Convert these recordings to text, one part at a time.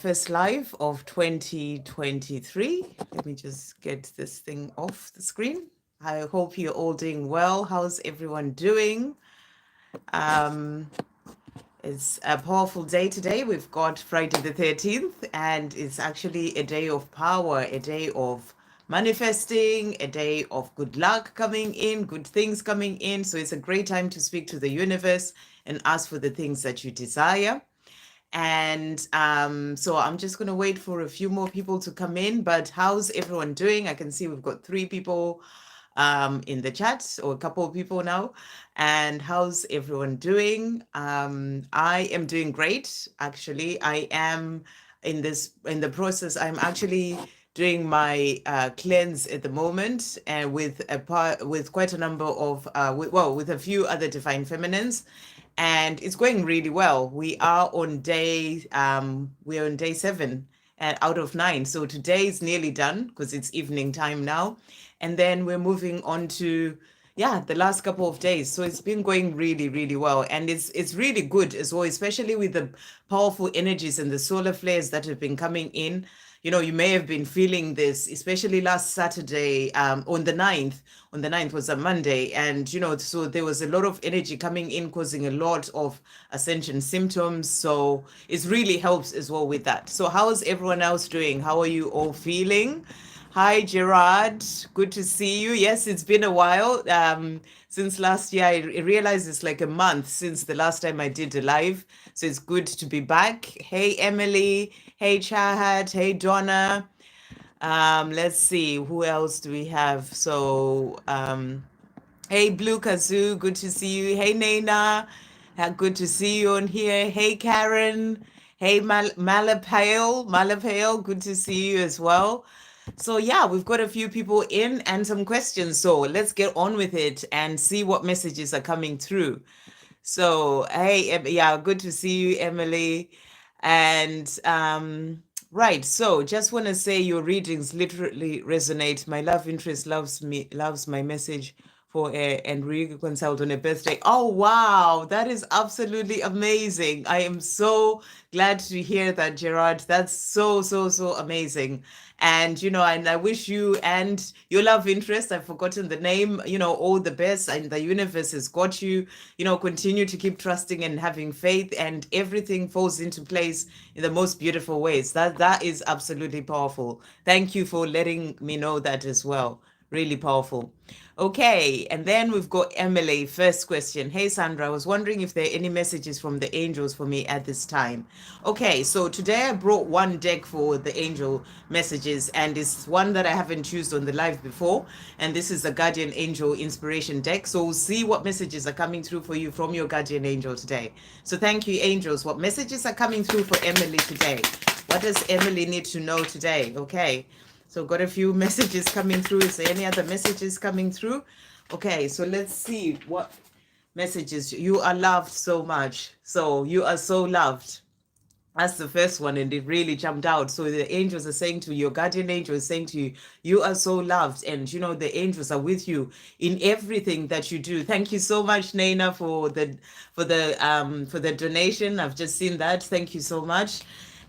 First live of 2023. Let me just get this thing off the screen. I hope you're all doing well. How's everyone doing? Um, it's a powerful day today. We've got Friday the 13th, and it's actually a day of power, a day of manifesting, a day of good luck coming in, good things coming in. So it's a great time to speak to the universe and ask for the things that you desire. And so I'm just going to wait for a few more people to come in. But how's everyone doing? I can see we've got 3 people in the chat, or a couple of people now. And how's everyone doing? I am doing great, actually. I am in the process. I'm actually doing my cleanse at the moment, and with quite a number of with a few other divine feminines, and it's going really well. We're on day 7 and out of 9. So today is nearly done because it's evening time now. And then we're moving on to the last couple of days. So it's been going really, really well. And it's really good as well, especially with the powerful energies and the solar flares that have been coming in. You may have been feeling this, especially last Saturday, on the 9th. On the 9th was a Monday. And, so there was a lot of energy coming in, causing a lot of ascension symptoms. So it really helps as well with that. So how's everyone else doing? How are you all feeling? Hi, Gerard. Good to see you. Yes, it's been a while. Since last year, I realized it's like a month since the last time I did a live. So it's good to be back. Hey, Emily. Hey, Chahat. Hey, Donna. Let's see, who else do we have? So, hey, Blue Kazoo. Good to see you. Hey, Naina. Good to see you on here. Hey, Karen. Hey, Malapale. Good to see you as well. So yeah, we've got a few people in and some questions. So let's get on with it and see what messages are coming through. So hey, yeah, good to see you, Emily. And right, so just want to say your readings literally resonate. My love interest loves my message for and reconciled on a birthday. Oh wow, that is absolutely amazing. I am so glad to hear that, Gerard. That's so amazing. And and I wish you and your love interest, I've forgotten the name, all the best, and the universe has got you. Continue to keep trusting and having faith, and everything falls into place in the most beautiful ways. That is absolutely powerful. Thank you for letting me know that as well. Really powerful. Okay, and then we've got Emily. First question. Hey, Sandra, I was wondering if there are any messages from the angels for me at this time. Okay, so today I brought one deck for the angel messages, and it's one that I haven't used on the live before. And this is the Guardian Angel Inspiration deck. So we'll see what messages are coming through for you from your Guardian Angel today. So thank you, angels. What messages are coming through for Emily today? What does Emily need to know today? Okay. So got a few messages coming through. Is there any other messages coming through? Okay, so let's see what messages. You are loved so much. So you are so loved. That's the first one, and it really jumped out. So the angels are saying to you, your guardian angel is saying to you, you are so loved, and the angels are with you in everything that you do. Thank you so much, Naina, for the donation. I've just seen that. Thank you so much.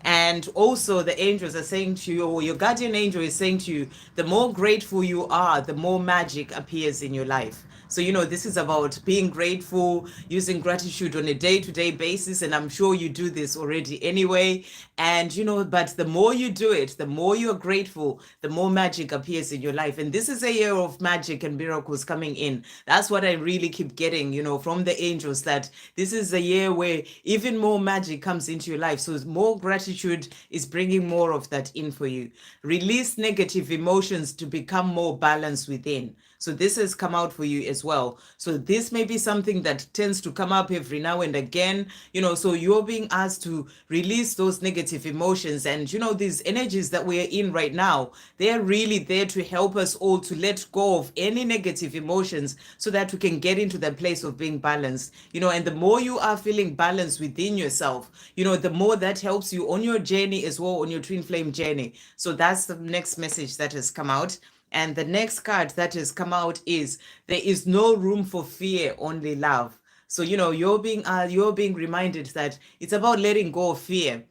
And also the angels are saying to you, or your guardian angel is saying to you, the more grateful you are, the more magic appears in your life. So, this is about being grateful, using gratitude on a day-to-day basis. And I'm sure you do this already anyway. And, but the more you do it, the more you're grateful, the more magic appears in your life. And this is a year of magic and miracles coming in. That's what I really keep getting, from the angels, that this is a year where even more magic comes into your life. So more gratitude is bringing more of that in for you. Release negative emotions to become more balanced within. So this has come out for you as well. So this may be something that tends to come up every now and again, so you're being asked to release those negative emotions. And, these energies that we're in right now, they're really there to help us all to let go of any negative emotions so that we can get into the place of being balanced, and the more you are feeling balanced within yourself, the more that helps you on your journey as well, on your twin flame journey. So that's the next message that has come out. And the next card that has come out is, there is no room for fear, only love. So, you're being reminded that it's about letting go of fear.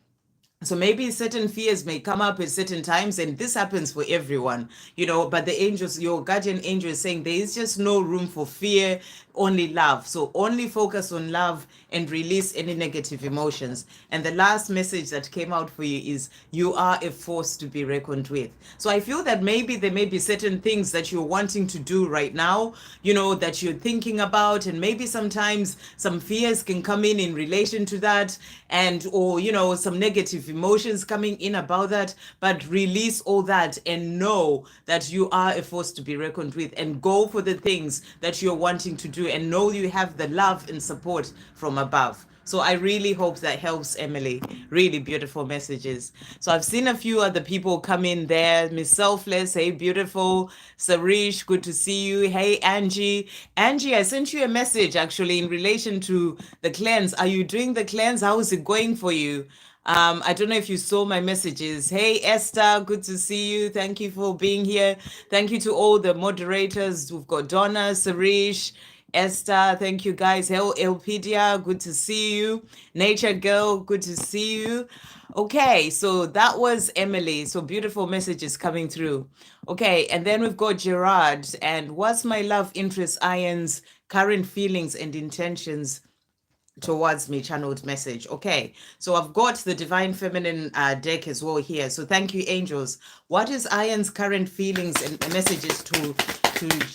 So maybe certain fears may come up at certain times, and this happens for everyone, but the angels, your guardian angel is saying there is just no room for fear, only love. So only focus on love and release any negative emotions. And the last message that came out for you is you are a force to be reckoned with. So I feel that maybe there may be certain things that you're wanting to do right now, that you're thinking about, and maybe sometimes some fears can come in relation to that, and or some negative emotions coming in about that. But release all that and know that you are a force to be reckoned with, and go for the things that you're wanting to do, and know you have the love and support from above. So I really hope that helps, Emily. Really beautiful messages. So I've seen a few other people come in there. Miss Selfless, hey, beautiful. Sarish, good to see you. Hey, Angie. Angie, I sent you a message actually in relation to the cleanse. Are you doing the cleanse? How is it going for you? I don't know if you saw my messages. Hey, Esther, good to see you. Thank you for being here. Thank you to all the moderators. We've got Donna, Sarish, Esther, thank you guys. Hello, Elpidia, good to see you. Nature Girl, good to see you. Okay, so that was Emily. So beautiful messages coming through. Okay, and then we've got Gerard. And what's my love interest Iron's current feelings and intentions towards me? Channeled message. Okay, so I've got the Divine Feminine deck as well here. So thank you, angels. What is Iron's current feelings and messages to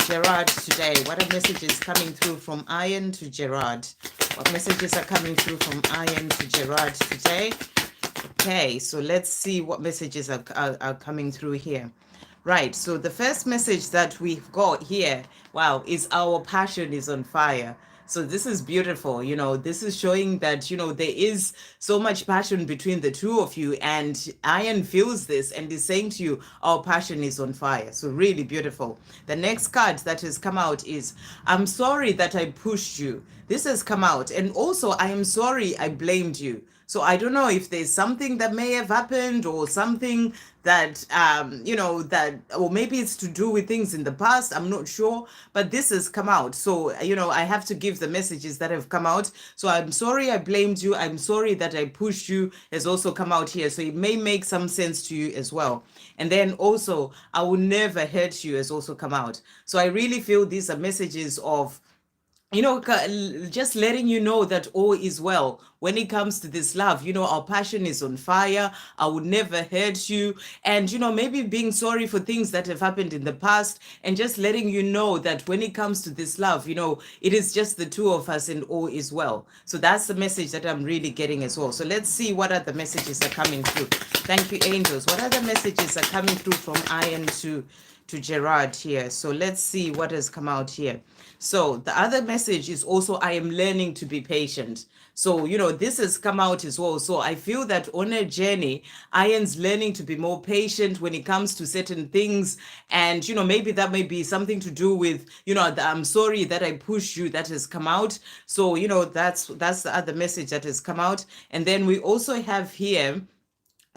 Gerard today? What are messages coming through from Iron to Gerard? What messages are coming through from Iron to Gerard today? Okay, so let's see what messages are coming through here. Right, so the first message that we've got here, wow, is our passion is on fire. So this is beautiful. This is showing that, there is so much passion between the two of you, and Iron feels this and is saying to you, our passion is on fire. So really beautiful. The next card that has come out is, I'm sorry that I pushed you. This has come out. And also, I am sorry I blamed you. So I don't know if there's something that may have happened, or something that, that, or maybe it's to do with things in the past. I'm not sure, but this has come out. So, I have to give the messages that have come out. So I'm sorry I blamed you. I'm sorry that I pushed you has also come out here. So it may make some sense to you as well. And then also, I will never hurt you has also come out. So I really feel these are messages of, just letting you know that all is well when it comes to this love. Our passion is on fire. I would never hurt you. And, maybe being sorry for things that have happened in the past, and just letting you know that when it comes to this love, it is just the two of us and all is well. So that's the message that I'm really getting as well. So let's see what other messages are coming through. Thank you, angels. What other messages are coming through from Iron to Gerard here? So let's see what has come out here. So the other message is also, I am learning to be patient. So, this has come out as well. So I feel that on a journey, Iron's learning to be more patient when it comes to certain things. And, maybe that may be something to do with, I'm sorry that I pushed you, that has come out. So, that's the other message that has come out. And then we also have here,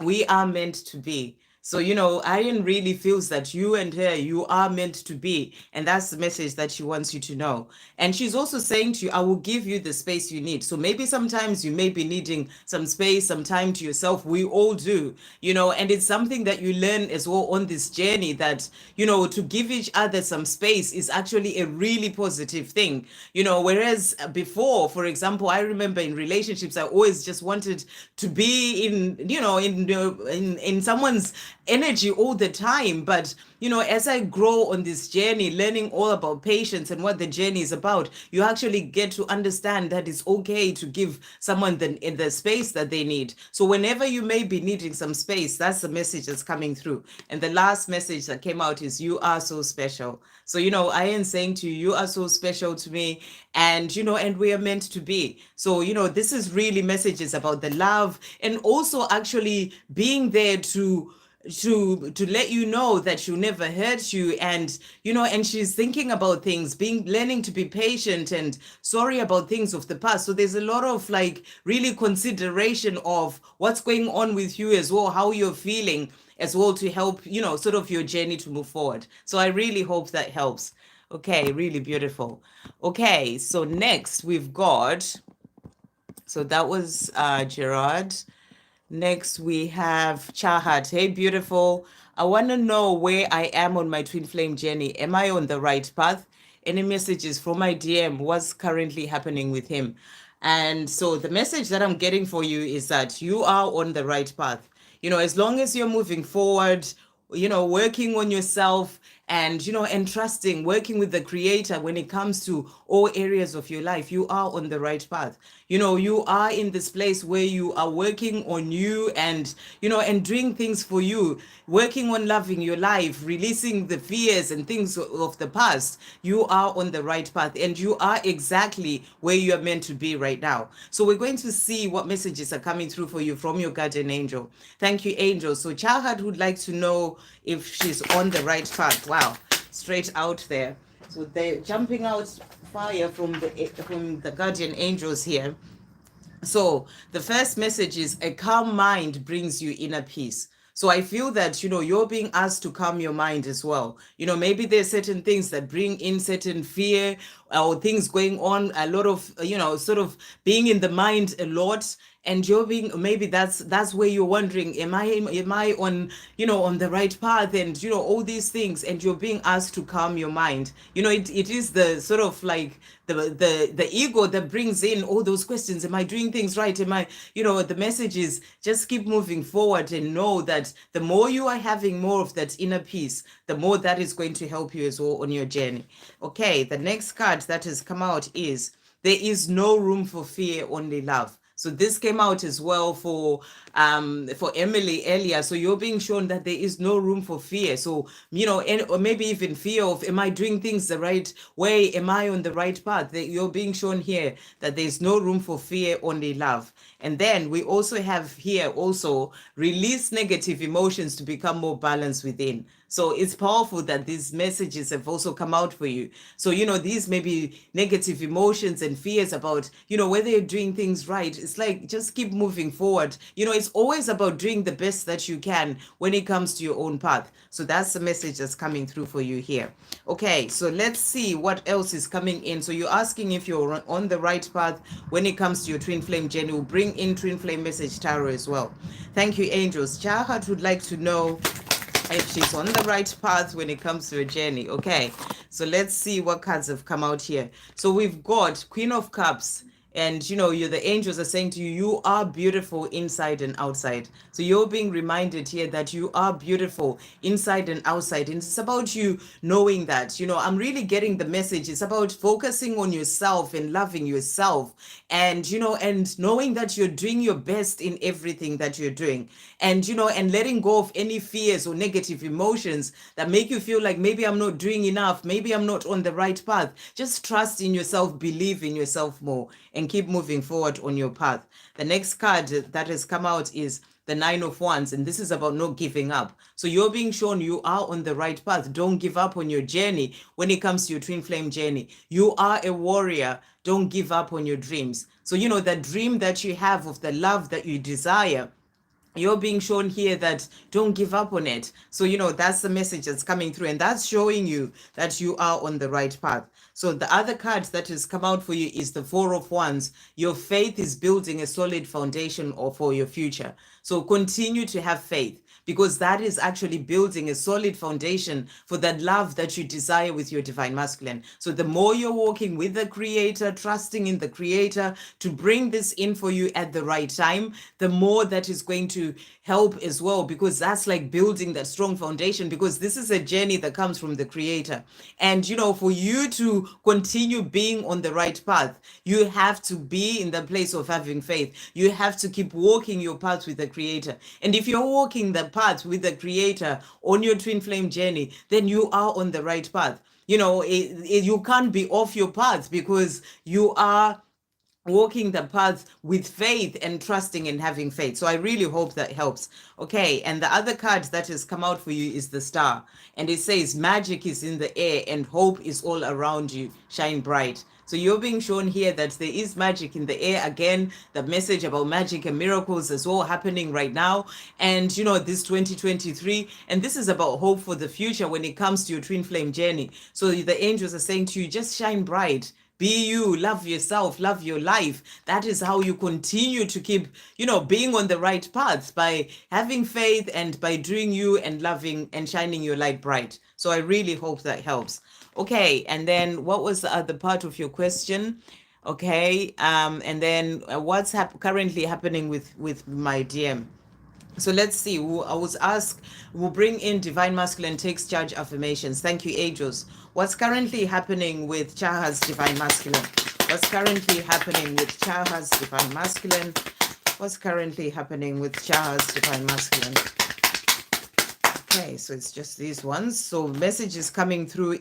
we are meant to be. So, Iron really feels that you and her, you are meant to be. And that's the message that she wants you to know. And she's also saying to you, I will give you the space you need. So maybe sometimes you may be needing some space, some time to yourself. We all do, and it's something that you learn as well on this journey, that, to give each other some space is actually a really positive thing, whereas before, for example, I remember in relationships, I always just wanted to be in someone's energy all the time. But as I grow on this journey, learning all about patience and what the journey is about, you actually get to understand that it's okay to give someone the space that they need. So whenever you may be needing some space, that's the message that's coming through. And the last message that came out is, you are so special. So, I am saying to you, you are so special to me, and, and we are meant to be. So, this is really messages about the love, and also actually being there to let you know that she'll never hurt you. And and she's thinking about things, learning to be patient and sorry about things of the past. So there's a lot of really consideration of what's going on with you as well, how you're feeling as well, to help sort of your journey to move forward. So I really hope that helps. Okay, really beautiful. Okay, so next we've got, so that was Gerard. Next, we have Chahat. Hey, beautiful. I want to know where I am on my twin flame journey. Am I on the right path? Any messages from my DM? What's currently happening with him? And so the message that I'm getting for you is that you are on the right path. As long as you're moving forward, working on yourself and, and trusting, working with the creator when it comes to all areas of your life, you are on the right path. You are in this place where you are working on you and, and doing things for you, working on loving your life, releasing the fears and things of the past. You are on the right path and you are exactly where you are meant to be right now. So we're going to see what messages are coming through for you from your guardian angel. Thank you, angel. So Chahat would like to know if she's on the right path. Wow, straight out there. So they're jumping out fire from the guardian angels here. So the first message is a calm mind brings you inner peace. So I feel that, you're being asked to calm your mind as well. Maybe there's certain things that bring in certain fear or things going on, a lot of, sort of being in the mind a lot. And you're being, maybe that's where you're wondering, am I on, on the right path, and all these things, and you're being asked to calm your mind. It is the sort of like the ego that brings in all those questions. Am I doing things right? Am I, the message is just keep moving forward and know that the more you are having more of that inner peace, the more that is going to help you as well on your journey. Okay, the next card that has come out is there is no room for fear, only love. So this came out as well for Emily earlier. So you're being shown that there is no room for fear. So, or maybe even fear of, am I doing things the right way? Am I on the right path? You're being shown here that there's no room for fear, only love. And then we also have here also release negative emotions to become more balanced within. So it's powerful that these messages have also come out for you. So, these may be negative emotions and fears about, whether you're doing things right. It's like, just keep moving forward. It's always about doing the best that you can when it comes to your own path. So that's the message that's coming through for you here. Okay, so let's see what else is coming in. So you're asking if you're on the right path when it comes to your twin flame journey. We'll bring in twin flame message tarot as well. Thank you, angels. Chahat would like to know if she's on the right path when it comes to her journey. Okay, so let's see what cards have come out here. So we've got Queen of Cups. And the angels are saying to you, you are beautiful inside and outside. So you're being reminded here that you are beautiful inside and outside. And it's about you knowing that, I'm really getting the message. It's about focusing on yourself and loving yourself. And, and knowing that you're doing your best in everything that you're doing. And, and letting go of any fears or negative emotions that make you feel like maybe I'm not doing enough. Maybe I'm not on the right path. Just trust in yourself, believe in yourself more, and keep moving forward on your path. The next card that has come out is the Nine of Wands, and this is about not giving up. So you're being shown you are on the right path. Don't give up on your journey when it comes to your twin flame journey. You are a warrior. Don't give up on your dreams. So, the dream that you have of the love that you desire, you're being shown here that don't give up on it. So, that's the message that's coming through, and that's showing you that you are on the right path. So the other card that has come out for you is the Four of Wands. Your faith is building a solid foundation for your future. So continue to have faith, because that is actually building a solid foundation for that love that you desire with your divine masculine. So the more you're walking with the creator, trusting in the creator to bring this in for you at the right time, the more that is going to help as well, because that's like building that strong foundation, because this is a journey that comes from the creator. And, for you to continue being on the right path, you have to be in the place of having faith. You have to keep walking your path with the creator. And if you're walking the path with the creator on your twin flame journey, then you are on the right path. You can't be off your path, because you are walking the path with faith and trusting and having faith. So I really hope that helps. Okay, and the other card that has come out for you is the Star, and it says magic is in the air and hope is all around you. Shine bright. So you're being shown here that there is magic in the air. Again, the message about magic and miracles is all happening right now. And, this 2023, and this is about hope for the future when it comes to your twin flame journey. So the angels are saying to you, just shine bright. be you, love yourself, love your life. That is how you continue to keep, being on the right path, by having faith and by doing you and loving and shining your light bright. So I really hope that helps. Okay, and then what was the other part of your question? Okay, and then what's currently happening with my DM? So let's see. I was asked, we'll bring in Divine Masculine Takes Charge affirmations. Thank you, angels. What's currently happening with Chaha's Divine Masculine? What's currently happening with Chaha's Divine Masculine? What's currently happening with Chaha's Divine Masculine? Okay, so it's just these ones. So messages coming through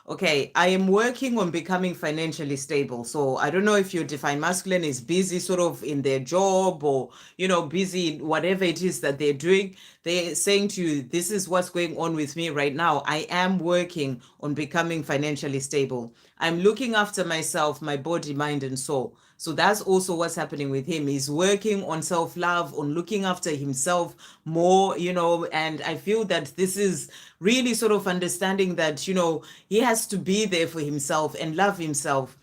okay, I am working on becoming financially stable. So I don't know if your Divine Masculine is busy sort of in their job, or busy in whatever it is that they're doing. They're saying to you, this is what's going on with me right now. I am working on becoming financially stable. I'm looking after myself, my body, mind, and soul. So that's also what's happening with him. He's working on self-love, on looking after himself more, and I feel that this is really sort of understanding that, he has to be there for himself and love himself,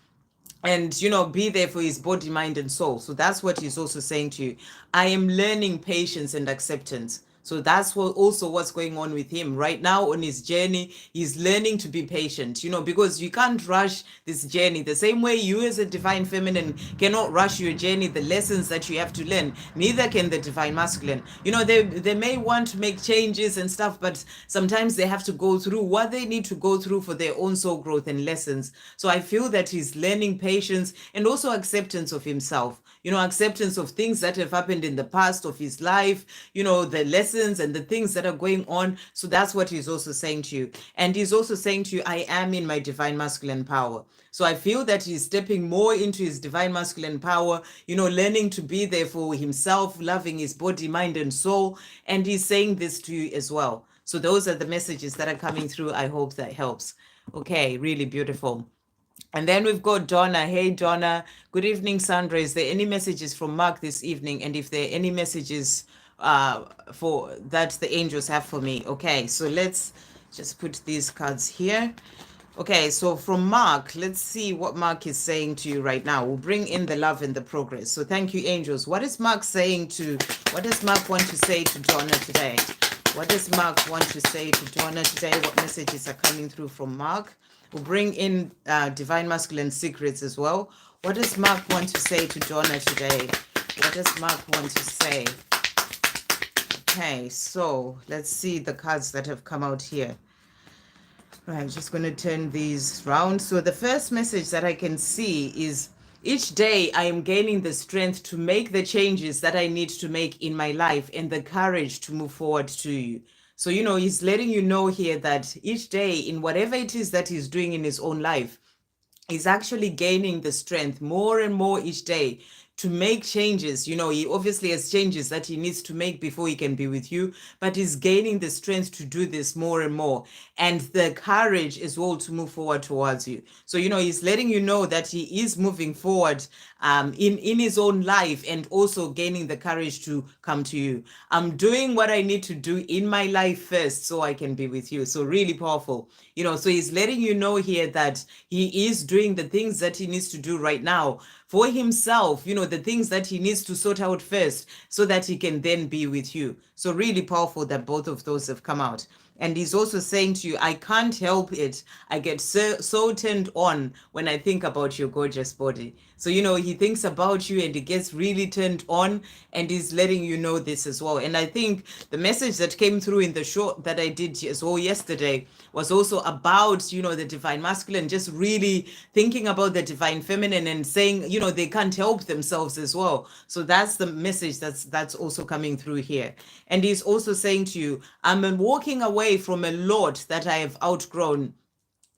and be there for his body, mind, and soul. So that's what he's also saying to you. I am learning patience and acceptance. So that's what's going on with him right now on his journey. He's learning to be patient, because you can't rush this journey. The same way you as a divine feminine cannot rush your journey, the lessons that you have to learn, neither can the divine masculine. They may want to make changes and stuff, but sometimes they have to go through what they need to go through for their own soul growth and lessons. So I feel that he's learning patience and also acceptance of himself, acceptance of things that have happened in the past of his life, the lessons and the things that are going on. So that's what he's also saying to you. And he's also saying to you, I am in my divine masculine power. So I feel that he's stepping more into his divine masculine power, learning to be there for himself, loving his body, mind, and soul. And he's saying this to you as well. So those are the messages that are coming through. I hope that helps. Okay, really beautiful. And then we've got Donna. Hey, Donna. Good evening, Sandra. Is there any messages from Mark this evening? And if there are any messages for that the angels have for me? Okay, so let's just put these cards here. Okay, so from Mark, let's see what Mark is saying to you right now. We'll bring in the love and the progress. So thank you, angels. What does Mark want to say to Donna today? What does Mark want to say to Donna today? What messages are coming through from Mark? We'll bring in Divine Masculine Secrets as well. What does Mark want to say to Donna today? What does Mark want to say? Okay, so let's see the cards that have come out here. Right, I'm just going to turn these round. So the first message that I can see is, each day I am gaining the strength to make the changes that I need to make in my life and the courage to move forward to you. So, he's letting you know here that each day, in whatever it is that he's doing in his own life, he's actually gaining the strength more and more each day to make changes. He obviously has changes that he needs to make before he can be with you, but he's gaining the strength to do this more and more, and the courage as well to move forward towards you. So, he's letting you know that he is moving forward in his own life, and also gaining the courage to come to you. I'm doing what I need to do in my life first so I can be with you. So really powerful. So he's letting you know here that he is doing the things that he needs to do right now for himself, the things that he needs to sort out first so that he can then be with you. So really powerful that both of those have come out. And he's also saying to you, I can't help it. I get so turned on when I think about your gorgeous body. So, he thinks about you and he gets really turned on, and he's letting you know this as well. And I think the message that came through in the show that I did as well yesterday was also about, the divine masculine, just really thinking about the divine feminine and saying, they can't help themselves as well. So that's the message that's also coming through here. And he's also saying to you, I'm walking away from a lot that I have outgrown,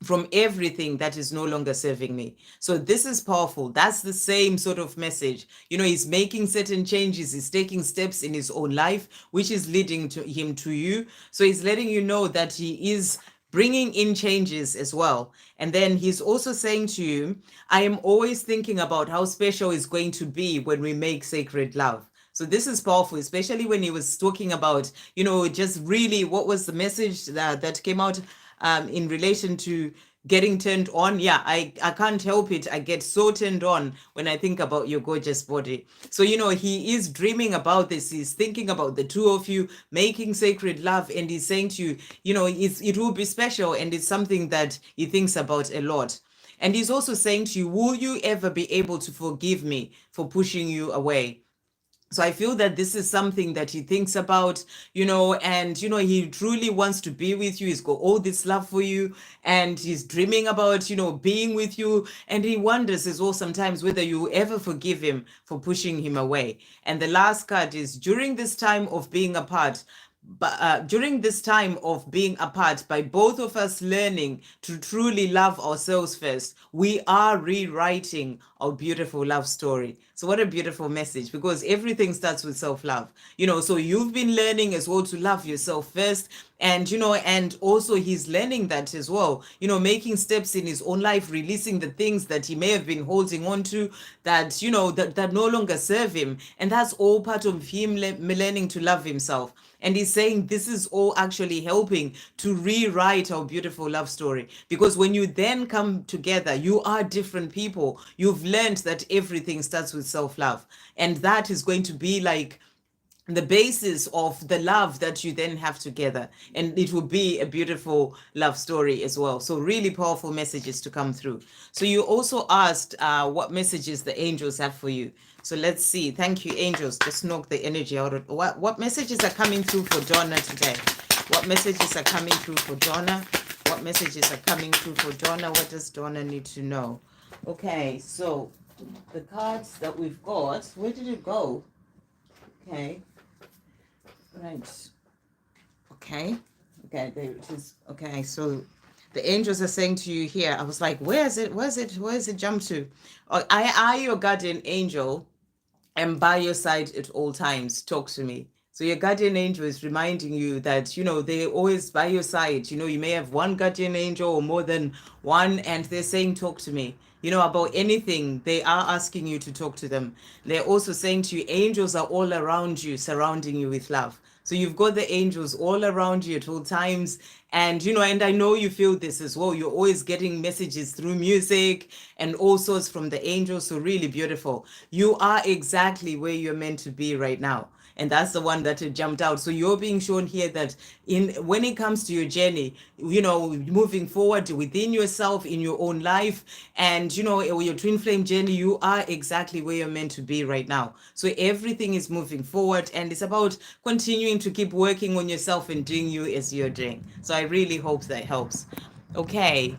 from everything that is no longer serving me. So this is powerful. That's the same sort of message. He's making certain changes. He's taking steps in his own life, which is leading him to you. So he's letting you know that he is bringing in changes as well. And then he's also saying to you, I am always thinking about how special it's going to be when we make sacred love. So this is powerful, especially when he was talking about, just really what was the message that came out in relation to getting turned on. Yeah, I can't help it. I get so turned on when I think about your gorgeous body. So, he is dreaming about this. He's thinking about the two of you making sacred love. And he's saying to you, it will be special. And it's something that he thinks about a lot. And he's also saying to you, will you ever be able to forgive me for pushing you away? So I feel that this is something that he thinks about, and, he truly wants to be with you. He's got all this love for you, and he's dreaming about, being with you. And he wonders as well sometimes whether you ever forgive him for pushing him away. And the last card is, during this time of being apart, during this time of being apart, by both of us learning to truly love ourselves first, we are rewriting our beautiful love story. So what a beautiful message, because everything starts with self-love. So you've been learning as well to love yourself first. And, and also he's learning that as well, making steps in his own life, releasing the things that he may have been holding on to that, that no longer serve him. And that's all part of him learning to love himself. And he's saying this is all actually helping to rewrite our beautiful love story. Because when you then come together, you are different people. You've learned that everything starts with self-love. And that is going to be like the basis of the love that you then have together. And it will be a beautiful love story as well. So really powerful messages to come through. So you also asked what messages the angels have for you. So let's see. Thank you, angels. Just knock the energy out of what messages are coming through for Donna today. What messages are coming through for Donna? What messages are coming through for Donna? What does Donna need to know? Okay, so the cards that we've got, where did it go? Okay. Right. Okay, there it is. Okay, so the angels are saying to you here, I was like, where is it jump to? I your guardian angel am by your side at all times. Talk to me. So your guardian angel is reminding you that, they're always by your side. You may have one guardian angel or more than one, and they're saying, talk to me. About anything, they are asking you to talk to them. They're also saying to you, angels are all around you, surrounding you with love. So you've got the angels all around you at all times. And, and I know you feel this as well. You're always getting messages through music and all sorts from the angels. So really beautiful. You are exactly where you're meant to be right now. And that's the one that jumped out. So you're being shown here that when it comes to your journey, moving forward within yourself, in your own life, and, your twin flame journey, you are exactly where you're meant to be right now. So everything is moving forward, and it's about continuing to keep working on yourself and doing you as you're doing. So I really hope that helps. Okay.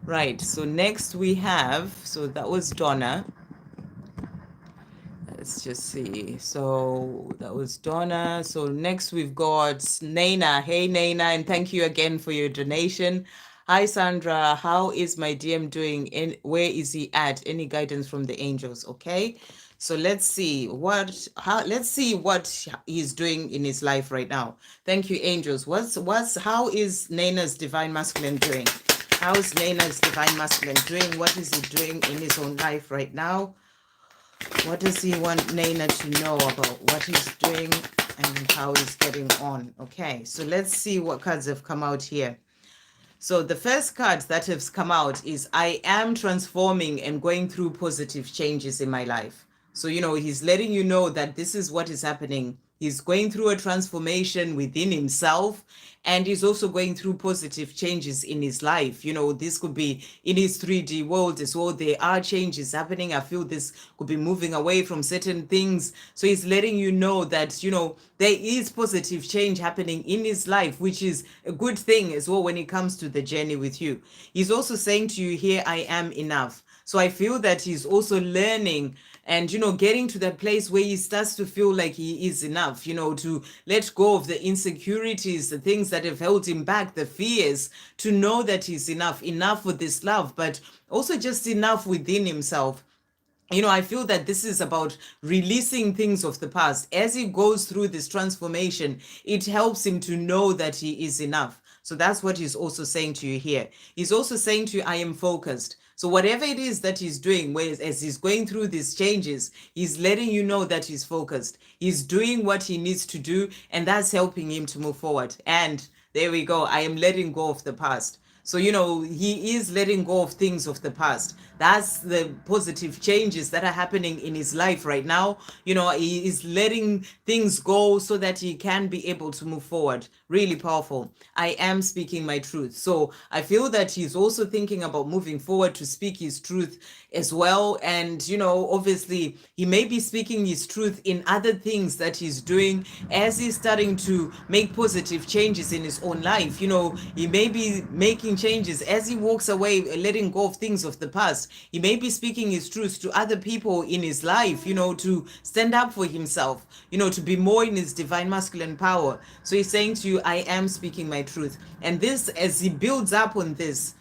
Right. So next we have, so that was Donna. Let's just see. So that was Donna. So next we've got Naina. Hey, Naina, and thank you again for your donation. Hi, Sandra. How is my DM doing? Where is he at? Any guidance from the angels? Okay. So let's see what he's doing in his life right now. Thank you, angels. How is Naina's divine masculine doing? How's Naina's divine masculine doing? What is he doing in his own life right now? What does he want Naina to know about what he's doing and how he's getting on? Okay, so let's see what cards have come out here. So the first card that has come out is I am transforming and going through positive changes in my life. So, he's letting you know that this is what is happening. He's going through a transformation within himself, and he's also going through positive changes in his life. This could be in his 3D world as well. There are changes happening. I feel this could be moving away from certain things. So he's letting you know that, there is positive change happening in his life, which is a good thing as well when it comes to the journey with you. He's also saying to you here, I am enough. So I feel that he's also learning and, getting to that place where he starts to feel like he is enough, to let go of the insecurities, the things that have held him back, the fears, to know that he's enough for this love, but also just enough within himself. I feel that this is about releasing things of the past. As he goes through this transformation, it helps him to know that he is enough. So that's what he's also saying to you here. He's also saying to you, I am focused. So whatever it is that he's doing, as he's going through these changes, he's letting you know that he's focused. He's doing what he needs to do, and that's helping him to move forward. And there we go. I am letting go of the past. So, he is letting go of things of the past. That's the positive changes that are happening in his life right now. He is letting things go so that he can be able to move forward. Really powerful. I am speaking my truth. So I feel that he's also thinking about moving forward to speak his truth as well. And, obviously, he may be speaking his truth in other things that he's doing as he's starting to make positive changes in his own life. He may be making changes as he walks away, letting go of things of the past. He may be speaking his truth to other people in his life, to stand up for himself, to be more in his divine masculine power. So he's saying to you, I am speaking my truth. And this, as he builds up on this,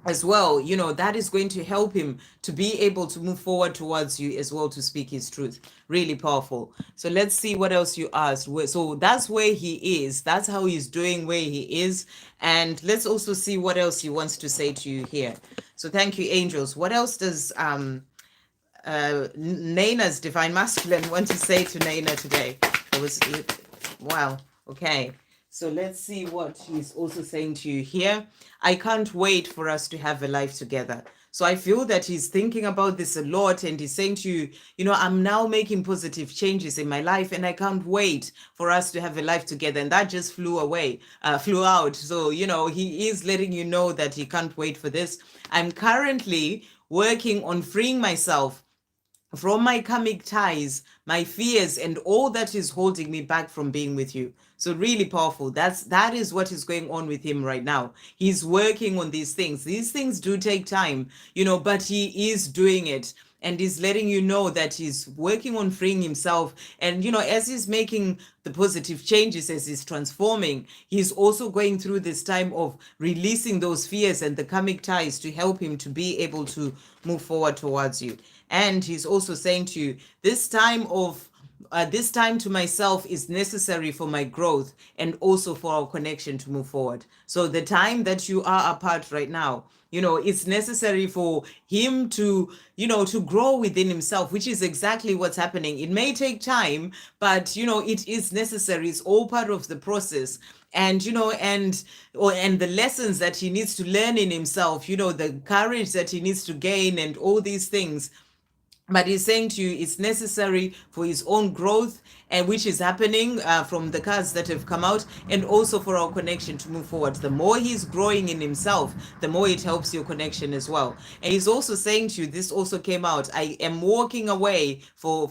as well, that is going to help him to be able to move forward towards you as well, to speak his truth. Really powerful. So let's see what else you asked. So that's where he is. That's how he's doing, where he is. And let's also see what else he wants to say to you here. So thank you, angels. What else does Naina's divine masculine want to say to Naina today? Wow. Okay. So let's see what he's also saying to you here. I can't wait for us to have a life together. So I feel that he's thinking about this a lot, and he's saying to you, I'm now making positive changes in my life, and I can't wait for us to have a life together. And that just flew out. So, he is letting you know that he can't wait for this. I'm currently working on freeing myself from my karmic ties, my fears, and all that is holding me back from being with you. So really powerful. That is what is going on with him right now. He's working on these things. These things do take time, but he is doing it. And he's letting you know that he's working on freeing himself. And, as he's making the positive changes, as he's transforming, he's also going through this time of releasing those fears and the karmic ties to help him to be able to move forward towards you. And he's also saying to you, this time to myself is necessary for my growth and also for our connection to move forward. So the time that you are apart right now, it's necessary for him to, to grow within himself, which is exactly what's happening. It may take time, but, it is necessary. It's all part of the process. And, and the lessons that he needs to learn in himself, the courage that he needs to gain and all these things. But he's saying to you, it's necessary for his own growth, and which is happening from the cards that have come out, and also for our connection to move forward. The more he's growing in himself, the more it helps your connection as well. And he's also saying to you, this also came out, I am walking away for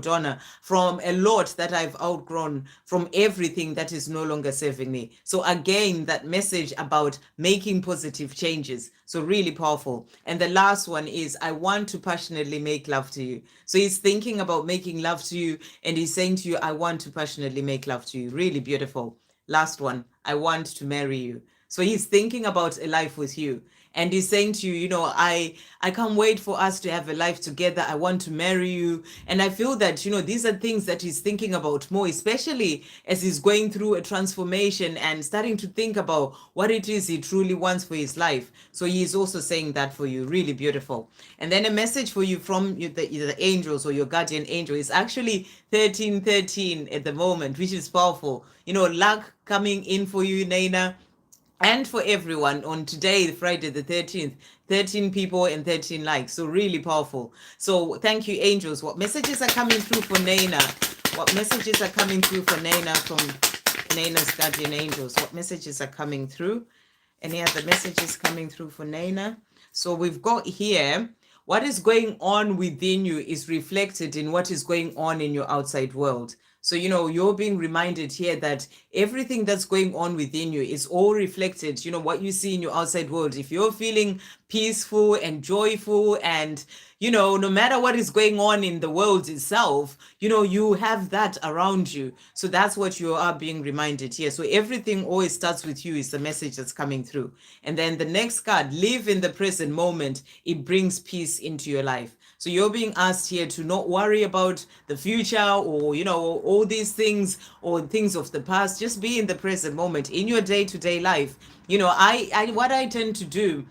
Donna from a lot that I've outgrown, from everything that is no longer serving me. So again, that message about making positive changes. So really powerful. And the last one is, I want to passionately make love to you. So he's thinking about making love to you, and he's saying to you, I want to passionately make love to you. Really beautiful. Last one, I want to marry you. So he's thinking about a life with you. And he's saying to you, I can't wait for us to have a life together. I want to marry you. And I feel that, these are things that he's thinking about more, especially as he's going through a transformation and starting to think about what it is he truly wants for his life. So he's also saying that for you. Really beautiful. And then a message for you from the angels, or your guardian angel, is actually 1313 at the moment, which is powerful. Luck coming in for you, Naina. And for everyone on today, Friday the 13th, 13 people and 13 likes. So really powerful. So thank you, angels. What messages are coming through for Naina? What messages are coming through for Naina from Naina's guardian angels? What messages are coming through? Any other messages coming through for Naina? So we've got here, what is going on within you is reflected in what is going on in your outside world. So, you're being reminded here that everything that's going on within you is all reflected, what you see in your outside world. If you're feeling peaceful and joyful and, no matter what is going on in the world itself, you have that around you. So that's what you are being reminded here. So everything always starts with you is the message that's coming through. And then the next card, live in the present moment. It brings peace into your life. So you're being asked here to not worry about the future or, all these things or things of the past. Just be in the present moment in your day-to-day life. What I tend to do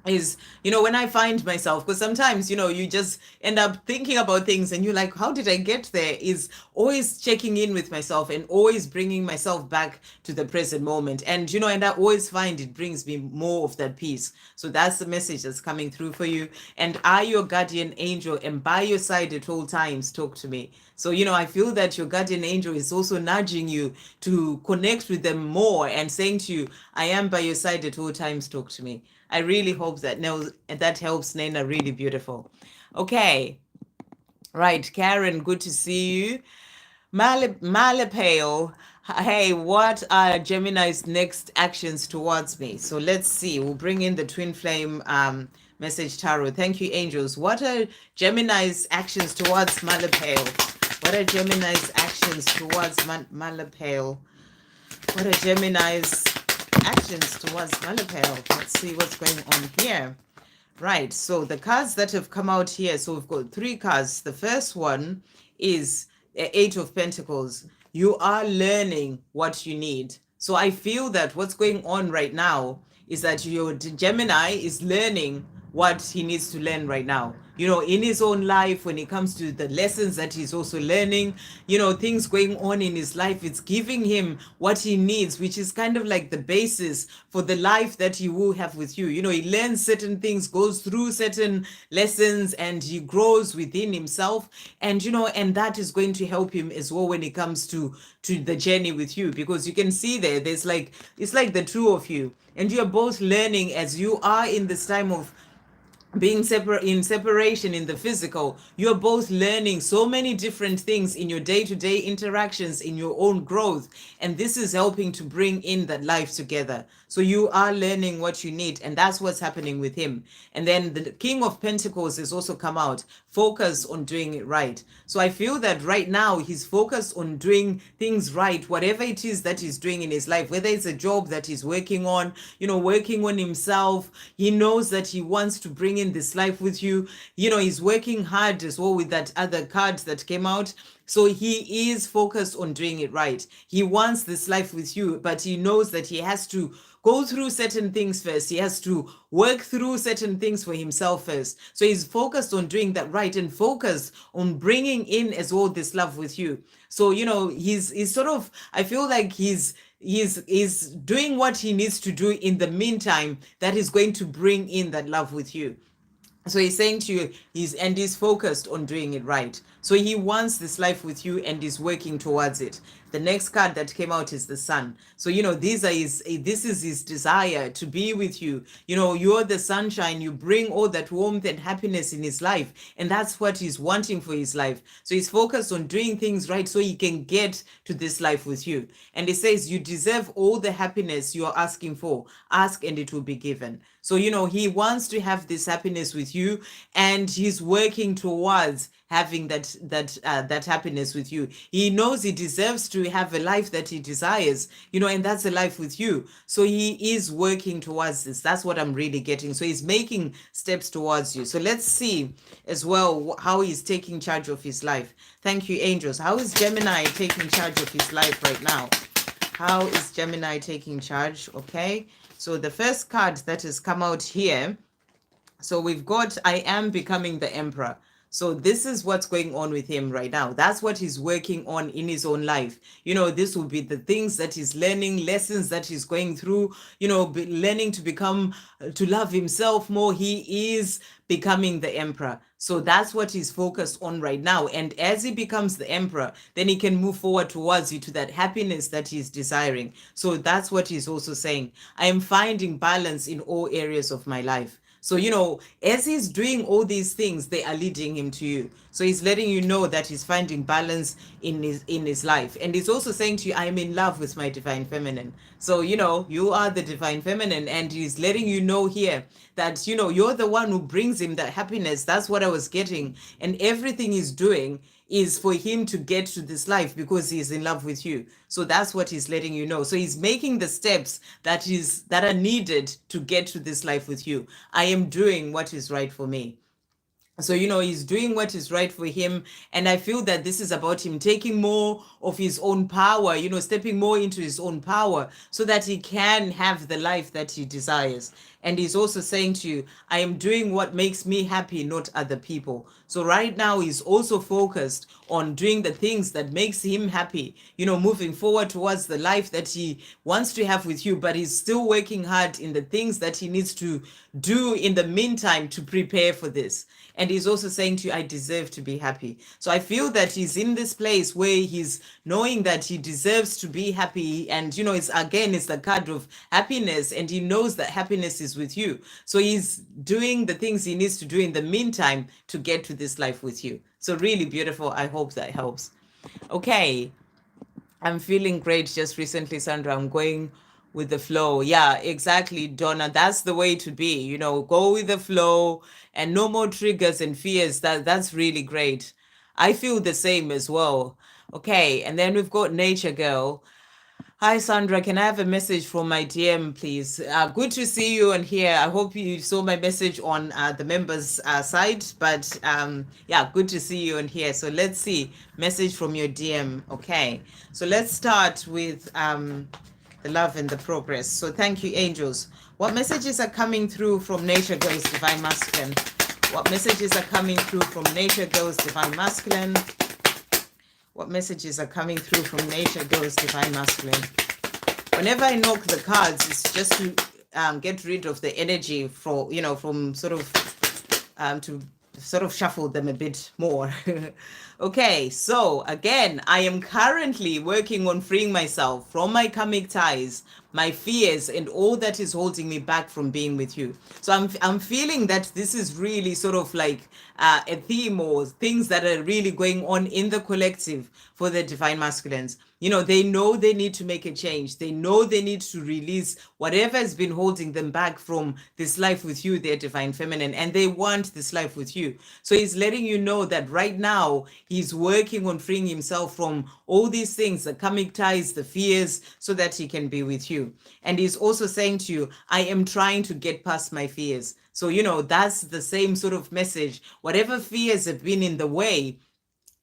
is, when I find myself, because sometimes, you just end up thinking about things and you're like, how did I get there? Is always checking in with myself and always bringing myself back to the present moment. And, and I always find it brings me more of that peace. So that's the message that's coming through for you. And are your guardian angel and by your side at all times, talk to me. So, I feel that your guardian angel is also nudging you to connect with them more and saying to you, I am by your side at all times, talk to me. I really hope that helps, Nena. Really beautiful. Okay. Right. Karen, good to see you. Malipale, hey, what are Gemini's next actions towards me? So let's see. We'll bring in the twin flame message tarot. Thank you, angels. What are Gemini's actions towards Malipale? What are Gemini's actions towards Malipale? What are Gemini's actions towards Malipale? Let's see what's going on here. Right, so the cards that have come out here, so we've got 3 cards. The first one is Eight of Pentacles. You are learning what you need. So I feel that what's going on right now is that your Gemini is learning what he needs to learn right now. In his own life, when it comes to the lessons that he's also learning, things going on in his life, it's giving him what he needs, which is kind of like the basis for the life that he will have with you. He learns certain things, goes through certain lessons, and he grows within himself. And, and that is going to help him as well when it comes to the journey with you, because you can see there's like, it's like the two of you, and you're both learning as you are in this time of being separation in the physical. You're both learning so many different things in your day-to-day interactions, in your own growth, and this is helping to bring in that life together. So you are learning what you need, and that's what's happening with him. And then the King of Pentacles has also come out. Focus on doing it right. So I feel that right now he's focused on doing things right, whatever it is that he's doing in his life, whether it's a job that he's working on, working on himself. He knows that he wants to bring in this life with you. He's working hard as well with that other card that came out. So he is focused on doing it right. He wants this life with you, but he knows that he has to go through certain things first. He has to work through certain things for himself first. So he's focused on doing that right and focused on bringing in as well this love with you. So, he's sort of, I feel like he's doing what he needs to do in the meantime that is going to bring in that love with you. So he's saying to you, he's focused on doing it right. So he wants this life with you and is working towards it. The next card that came out is the Sun. So, this is his desire to be with you. You're the sunshine. You bring all that warmth and happiness in his life. And that's what he's wanting for his life. So he's focused on doing things right so he can get to this life with you. And he says, you deserve all the happiness you are asking for. Ask and it will be given. So, he wants to have this happiness with you, and he's working towards having that happiness with you. He knows he deserves to have a life that he desires, and that's a life with you. So he is working towards this. That's what I'm really getting. So he's making steps towards you. So let's see as well how he's taking charge of his life. Thank you, angels. How is Gemini taking charge of his life right now? How is Gemini taking charge? Okay. So the first card that has come out here, so we've got I am becoming the emperor. So this is what's going on with him right now. That's what he's working on in his own life. This will be the things that he's learning, lessons that he's going through, learning to become, to love himself more. He is becoming the emperor. So that's what he's focused on right now. And as he becomes the emperor, then he can move forward towards you to that happiness that he's desiring. So that's what he's also saying. I am finding balance in all areas of my life. So, as he's doing all these things, they are leading him to you. So he's letting you know that he's finding balance in his life. And he's also saying to you, I am in love with my divine feminine. So, you are the divine feminine, and he's letting you know here that, you're the one who brings him that happiness. That's what I was getting. And everything he's doing is for him to get to this life because he's in love with you. So that's what he's letting you know. So he's making the steps that are needed to get to this life with you. I am doing what is right for me. So, he's doing what is right for him. And I feel that this is about him taking more of his own power, stepping more into his own power so that he can have the life that he desires. And he's also saying to you, I am doing what makes me happy, not other people. So right now he's also focused on doing the things that makes him happy, moving forward towards the life that he wants to have with you, but he's still working hard in the things that he needs to do in the meantime to prepare for this. And he's also saying to you, I deserve to be happy. So I feel that he's in this place where he's knowing that he deserves to be happy. And, it's the card of happiness. And he knows that happiness is with you. So he's doing the things he needs to do in the meantime to get to this life with you. So really beautiful. I hope that helps. Okay. I'm feeling great just recently, Sandra. I'm going with the flow. Yeah, exactly, Donna. That's the way to be. Go with the flow and no more triggers and fears. That's really great. I feel the same as well. Okay, and then we've got Nature Girl. Hi, Sandra. Can I have a message from my DM, please? Good to see you on here. I hope you saw my message on the members' side, but yeah, good to see you on here. So let's see, message from your DM. Okay, so let's start with the love and the progress. So thank you, angels. What messages are coming through from Nature Girls Divine Masculine? What messages are coming through from Nature Girls Divine Masculine? What messages are coming through from Nature Girls Divine Masculine? Whenever I knock the cards, it's just to get rid of the energy from sort of to sort of shuffle them a bit more. Okay, so again, I am currently working on freeing myself from my karmic ties, my fears, and all that is holding me back from being with you. So I'm feeling that this is really sort of like a theme or things that are really going on in the collective for the Divine Masculines. They know they need to make a change. They know they need to release whatever has been holding them back from this life with you, their Divine Feminine, and they want this life with you. So he's letting you know that right now he's working on freeing himself from all these things, the karmic ties, the fears, so that he can be with you. And he's also saying to you, I am trying to get past my fears. So, that's the same sort of message. Whatever fears have been in the way,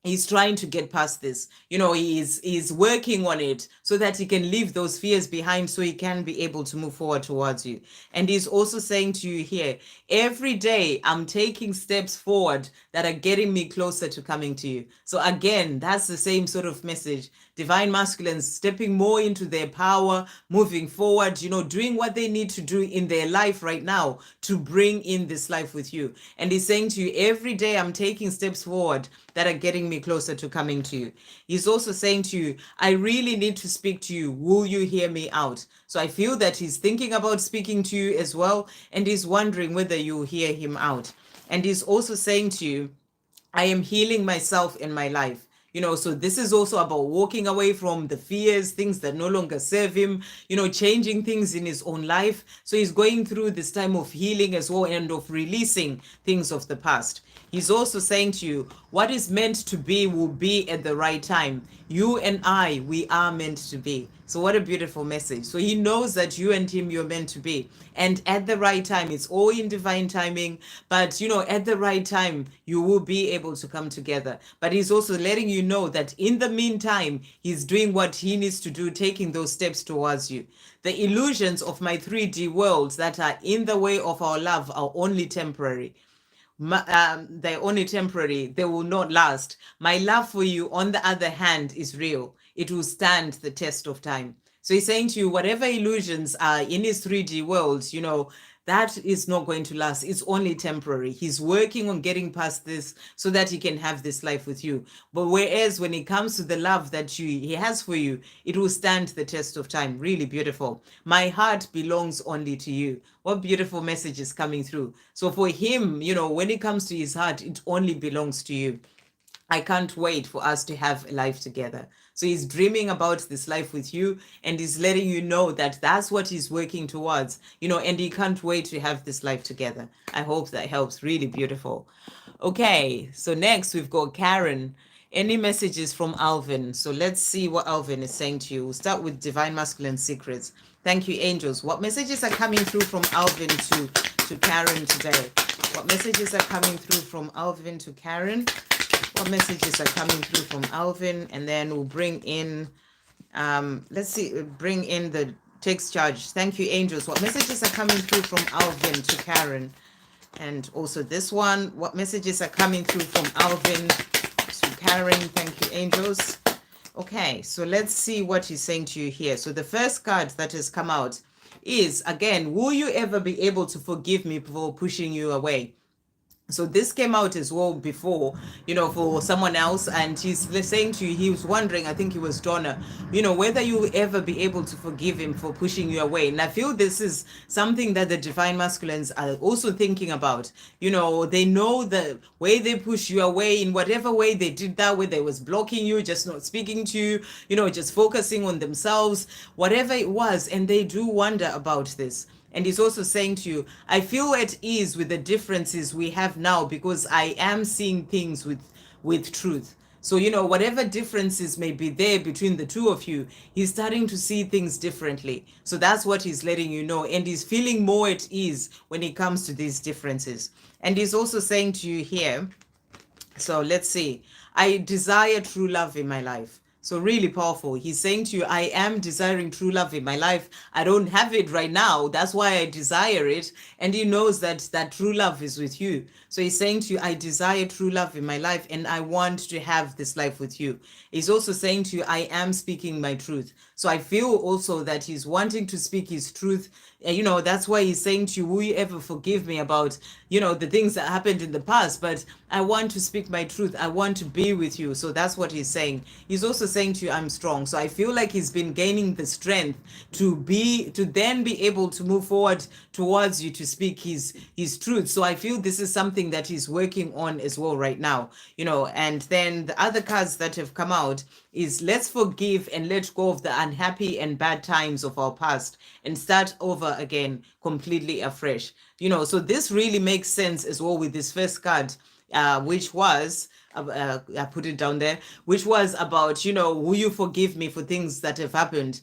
he's trying to get past this. He's working on it so that he can leave those fears behind so he can be able to move forward towards you. And he's also saying to you here, every day I'm taking steps forward that are getting me closer to coming to you. So again, that's the same sort of message. Divine Masculines stepping more into their power, moving forward, doing what they need to do in their life right now to bring in this life with you. And he's saying to you, every day I'm taking steps forward that are getting me closer to coming to you. He's also saying to you, I really need to speak to you. Will you hear me out? So I feel that he's thinking about speaking to you as well, and he's wondering whether you hear him out. And he's also saying to you, I am healing myself in my life. So this is also about walking away from the fears, things that no longer serve him, changing things in his own life. So he's going through this time of healing as well and of releasing things of the past. He's also saying to you, what is meant to be will be at the right time. You and I, we are meant to be. So what a beautiful message. So he knows that you and him, you're meant to be. And at the right time, it's all in divine timing. But, at the right time, you will be able to come together. But he's also letting you know that in the meantime, he's doing what he needs to do, taking those steps towards you. The illusions of my 3D worlds that are in the way of our love are only temporary. They're only temporary. They will not last. My love for you, on the other hand, is real. It will stand the test of time. So he's saying to you, whatever illusions are in his 3D world, that is not going to last. It's only temporary. He's working on getting past this so that he can have this life with you. But whereas when it comes to the love that he has for you, it will stand the test of time. Really beautiful. My heart belongs only to you. What beautiful message is coming through. So for him, when it comes to his heart, it only belongs to you. I can't wait for us to have a life together. So he's dreaming about this life with you, and he's letting you know that that's what he's working towards, and he can't wait to have this life together. I hope that helps. Really beautiful. Okay, so next we've got Karen. Any messages from Alvin? So let's see what Alvin is saying to you. We'll start with Divine Masculine Secrets. Thank you, angels. What messages are coming through from Alvin to Karen today? What messages are coming through from Alvin to Karen? What messages are coming through from Alvin? And then we'll bring in, bring in the takes charge. Thank you, angels. What messages are coming through from Alvin to Karen? And also this one, what messages are coming through from Alvin to Karen? Thank you, angels. Okay, so let's see what he's saying to you here. So the first card that has come out is, again, will you ever be able to forgive me for pushing you away? So this came out as well before, for someone else, and he's saying to you, he was wondering, I think it was Donna, whether you will ever be able to forgive him for pushing you away. And I feel this is something that the divine masculines are also thinking about. They know the way they push you away, in whatever way they did that, whether it was blocking you, just not speaking to you, just focusing on themselves, whatever it was, and they do wonder about this. And he's also saying to you, I feel at ease with the differences we have now because I am seeing things with truth. So, whatever differences may be there between the two of you, he's starting to see things differently. So that's what he's letting you know. And he's feeling more at ease when it comes to these differences. And he's also saying to you here, so let's see, I desire true love in my life. So really powerful. He's saying to you, I am desiring true love in my life. I don't have it right now. That's why I desire it. And he knows that true love is with you. So he's saying to you, I desire true love in my life and I want to have this life with you. He's also saying to you, I am speaking my truth. So I feel also that he's wanting to speak his truth. That's why he's saying to you, will you ever forgive me about, the things that happened in the past? But I want to speak my truth. I want to be with you. So that's what he's saying. He's also saying to you, I'm strong. So I feel like he's been gaining the strength to then be able to move forward towards you to speak his truth. So I feel this is something that he's working on as well right now, and then the other cards that have come out is let's forgive and let go of the unhappy and bad times of our past and start over again completely afresh. So this really makes sense as well with this first card, which was I put it down there, which was about, will you forgive me for things that have happened?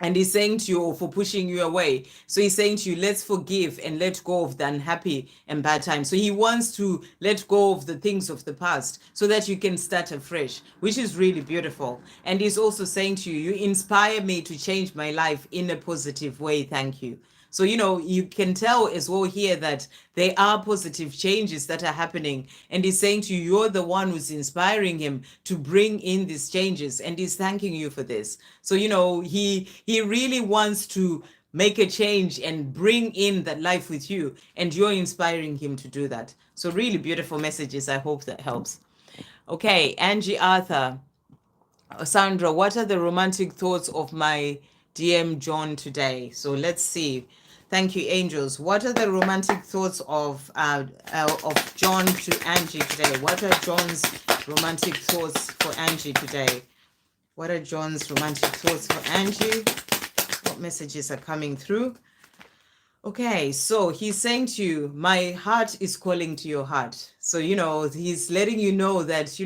And he's saying to you, or for pushing you away. So he's saying to you, let's forgive and let go of the unhappy and bad times. So he wants to let go of the things of the past so that you can start afresh, which is really beautiful. And he's also saying to you, you inspire me to change my life in a positive way. Thank you. So, you can tell as well here that there are positive changes that are happening. And he's saying to you, you're the one who's inspiring him to bring in these changes. And he's thanking you for this. So, he really wants to make a change and bring in that life with you. And you're inspiring him to do that. So really beautiful messages. I hope that helps. Okay, Angie Arthur. Sandra, what are the romantic thoughts of my DM John today? So let's see. Thank you, angels. What are the romantic thoughts of John to Angie today? What are John's romantic thoughts for Angie today? What are John's romantic thoughts for Angie? What messages are coming through? Okay, so he's saying to you, my heart is calling to your heart. So, he's letting you know that,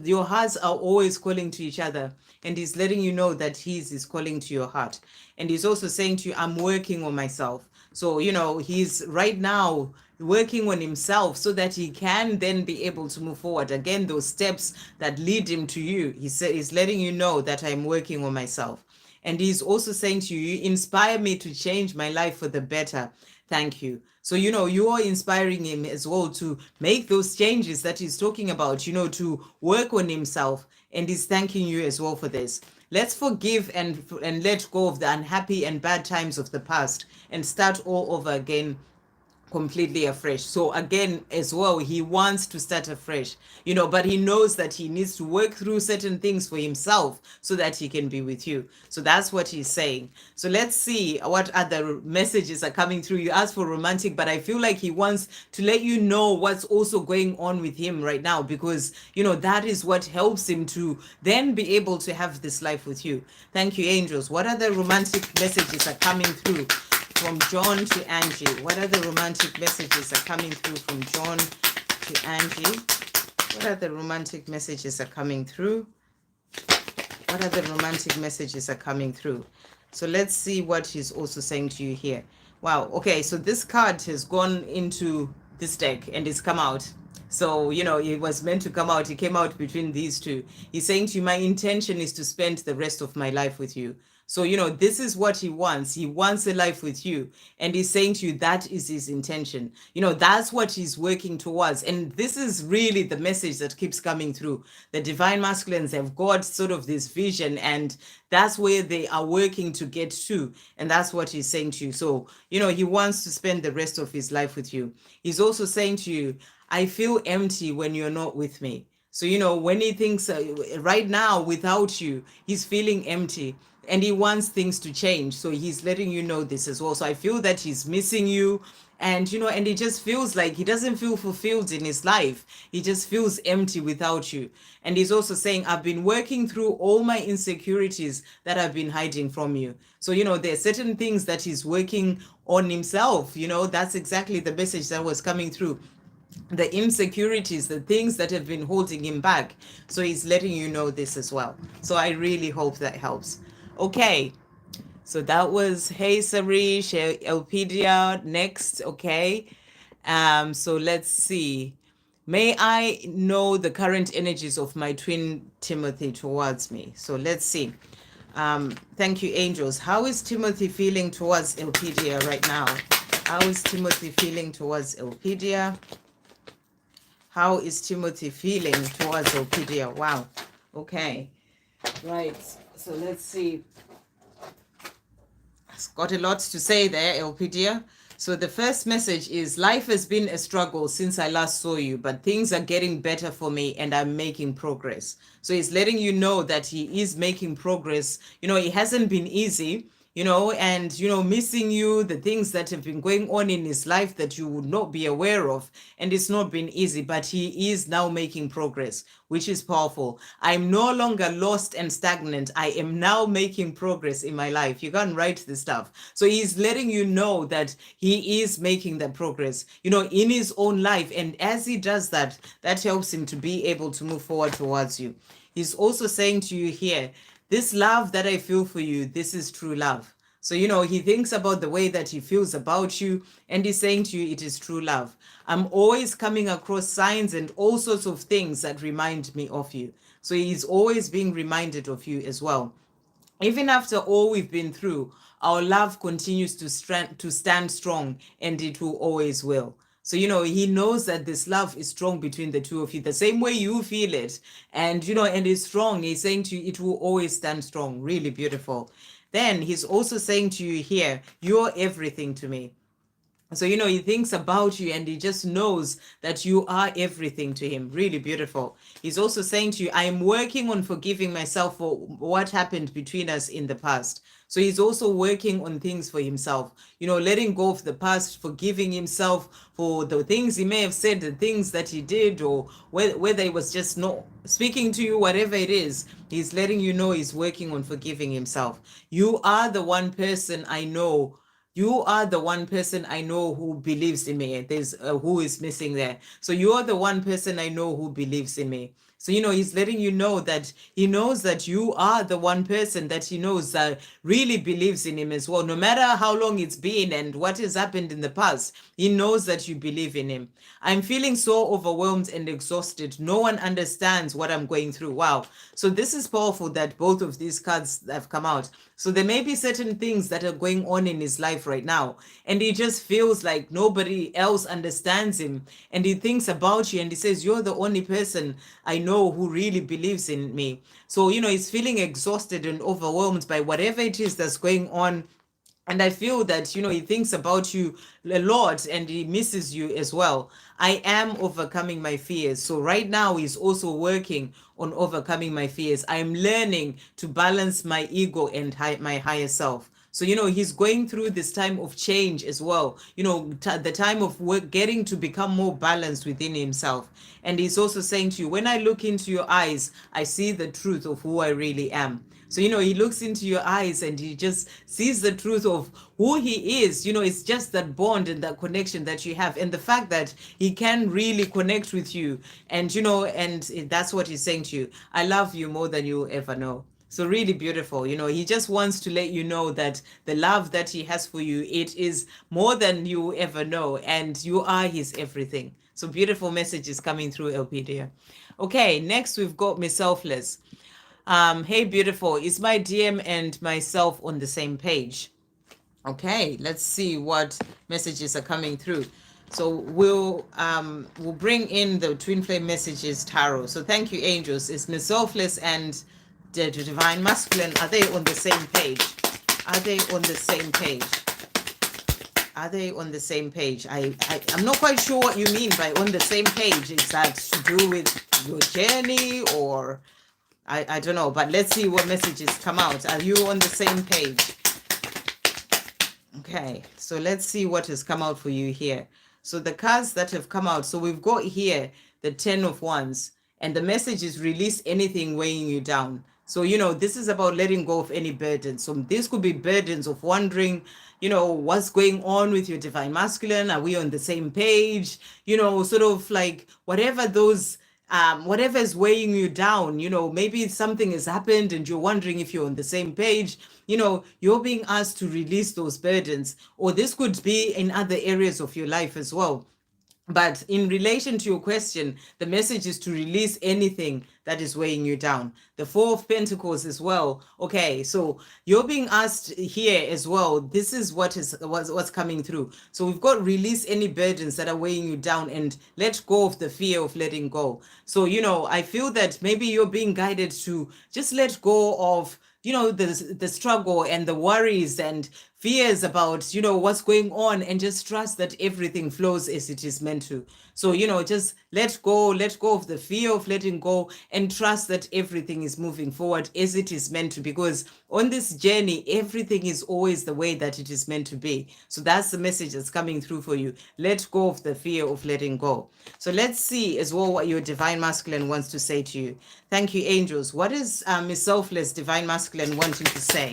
your hearts are always calling to each other. And he's letting you know that his is calling to your heart. And he's also saying to you, I'm working on myself. So, he's right now working on himself so that he can then be able to move forward. Again, those steps that lead him to you. He's letting you know that I'm working on myself. And he's also saying to you, you inspire me to change my life for the better. Thank you. So, you are inspiring him as well to make those changes that he's talking about, to work on himself. And he's thanking you as well for this. Let's forgive and let go of the unhappy and bad times of the past and start all over again completely afresh. So again, as well, he wants to start afresh, but he knows that he needs to work through certain things for himself so that he can be with you. So that's what he's saying. So let's see what other messages are coming through. You asked for romantic, but I feel like he wants to let you know what's also going on with him right now, because, that is what helps him to then be able to have this life with you. Thank you, angels. What other romantic messages are coming through from John to Angie? What are the romantic messages are coming through from John to Angie? What are the romantic messages are coming through? What are the romantic messages are coming through? So let's see what he's also saying to you here. Wow. Okay. So this card has gone into this deck and it's come out. So, it was meant to come out. It came out between these two. He's saying to you, my intention is to spend the rest of my life with you. So, this is what he wants. He wants a life with you. And he's saying to you, that is his intention. That's what he's working towards. And this is really the message that keeps coming through. The divine masculines have got sort of this vision, and that's where they are working to get to. And that's what he's saying to you. So, he wants to spend the rest of his life with you. He's also saying to you, I feel empty when you're not with me. So, when he thinks right now without you, he's feeling empty and he wants things to change. So he's letting you know this as well. So I feel that he's missing you. And, and he just feels like he doesn't feel fulfilled in his life. He just feels empty without you. And he's also saying, I've been working through all my insecurities that I've been hiding from you. So, there are certain things that he's working on himself. That's exactly the message that was coming through. The insecurities, the things that have been holding him back. So he's letting you know this as well. So I really hope that helps. Okay. So that was Hey Sarish, Elpidia. Next, okay. So let's see. May I know the current energies of my twin Timothy towards me? So let's see. Thank you, angels. How is Timothy feeling towards Elpidia right now? How is Timothy feeling towards Elpidia? How is Timothy feeling towards Elpidia? Wow. Okay. Right. So let's see. It's got a lot to say there, Elpidia. So the first message is, life has been a struggle since I last saw you, but things are getting better for me and I'm making progress. So he's letting you know that he is making progress. It hasn't been easy, and, missing you, the things that have been going on in his life that you would not be aware of. And it's not been easy, but he is now making progress, which is powerful. I'm no longer lost and stagnant. I am now making progress in my life. You can't write this stuff. So he's letting you know that he is making that progress, in his own life. And as he does that, that helps him to be able to move forward towards you. He's also saying to you here, this love that I feel for you, this is true love. So, he thinks about the way that he feels about you, and he's saying to you, it is true love. I'm always coming across signs and all sorts of things that remind me of you. So he's always being reminded of you as well. Even after all we've been through, our love continues to stand strong, and it will always will. So, he knows that this love is strong between the two of you, the same way you feel it. And, and it's strong. He's saying to you, it will always stand strong. Really beautiful. Then he's also saying to you here, you're everything to me. So, he thinks about you and he just knows that you are everything to him. Really beautiful. He's also saying to you, I am working on forgiving myself for what happened between us in the past. So he's also working on things for himself, letting go of the past, forgiving himself for the things he may have said, the things that he did, or whether he was just not speaking to you, whatever it is, he's letting you know he's working on forgiving himself. You are the one person I know. You are the one person I know who believes in me. There's who is missing there. So you are the one person I know who believes in me. So, he's letting you know that he knows that you are the one person that he knows that really believes in him as well. No matter how long it's been and what has happened in the past, he knows that you believe in him. I'm feeling so overwhelmed and exhausted. No one understands what I'm going through. Wow. So this is powerful that both of these cards have come out. So there may be certain things that are going on in his life right now, and he just feels like nobody else understands him. And he thinks about you and he says, you're the only person I know who really believes in me. So, he's feeling exhausted and overwhelmed by whatever it is that's going on. And I feel that, he thinks about you a lot and he misses you as well. I am overcoming my fears. So right now he's also working on overcoming my fears. I'm learning to balance my ego and my higher self. So, he's going through this time of change as well, the time of work, getting to become more balanced within himself. And he's also saying to you, when I look into your eyes, I see the truth of who I really am. So, he looks into your eyes and he just sees the truth of who he is. It's just that bond and that connection that you have. And the fact that he can really connect with you. And, and that's what he's saying to you. I love you more than you ever know. So really beautiful. He just wants to let you know that the love that he has for you, it is more than you ever know, and you are his everything. So beautiful messages coming through, Elpidia. Okay, next we've got Miss Selfless. Hey, beautiful. Is my DM and myself on the same page? Okay, let's see what messages are coming through. So we'll bring in the twin flame messages tarot. So thank you, angels. Is Miss Selfless and the divine masculine, are they on the same page? Are they on the same page? Are they on the same page? I'm not quite sure what you mean by on the same page. Is that to do with your journey, or I don't know, but let's see what messages come out. Are you on the same page? Okay, so let's see what has come out for you here. So the cards that have come out, so we've got here the 10 of Wands, and the message is release anything weighing you down. So, this is about letting go of any burdens. So this could be burdens of wondering, what's going on with your divine masculine? Are we on the same page? Sort of like whatever those whatever is weighing you down, maybe something has happened and you're wondering if you're on the same page. You're being asked to release those burdens, or this could be in other areas of your life as well. But in relation to your question, the message is to release anything that is weighing you down. The Four of Pentacles as well. Okay, so you're being asked here as well. This is what's coming through. So we've got release any burdens that are weighing you down and let go of the fear of letting go. So, I feel that maybe you're being guided to just let go of the struggle and the worries and fears about what's going on, and just trust that everything flows as it is meant to. So just let go of the fear of letting go, and trust that everything is moving forward as it is meant to, because on this journey everything is always the way that it is meant to be. So that's the message that's coming through for you. Let go of the fear of letting go. So let's see as well what your divine masculine wants to say to you. Thank you, angels. What is Miss Selfless divine masculine wanting to say?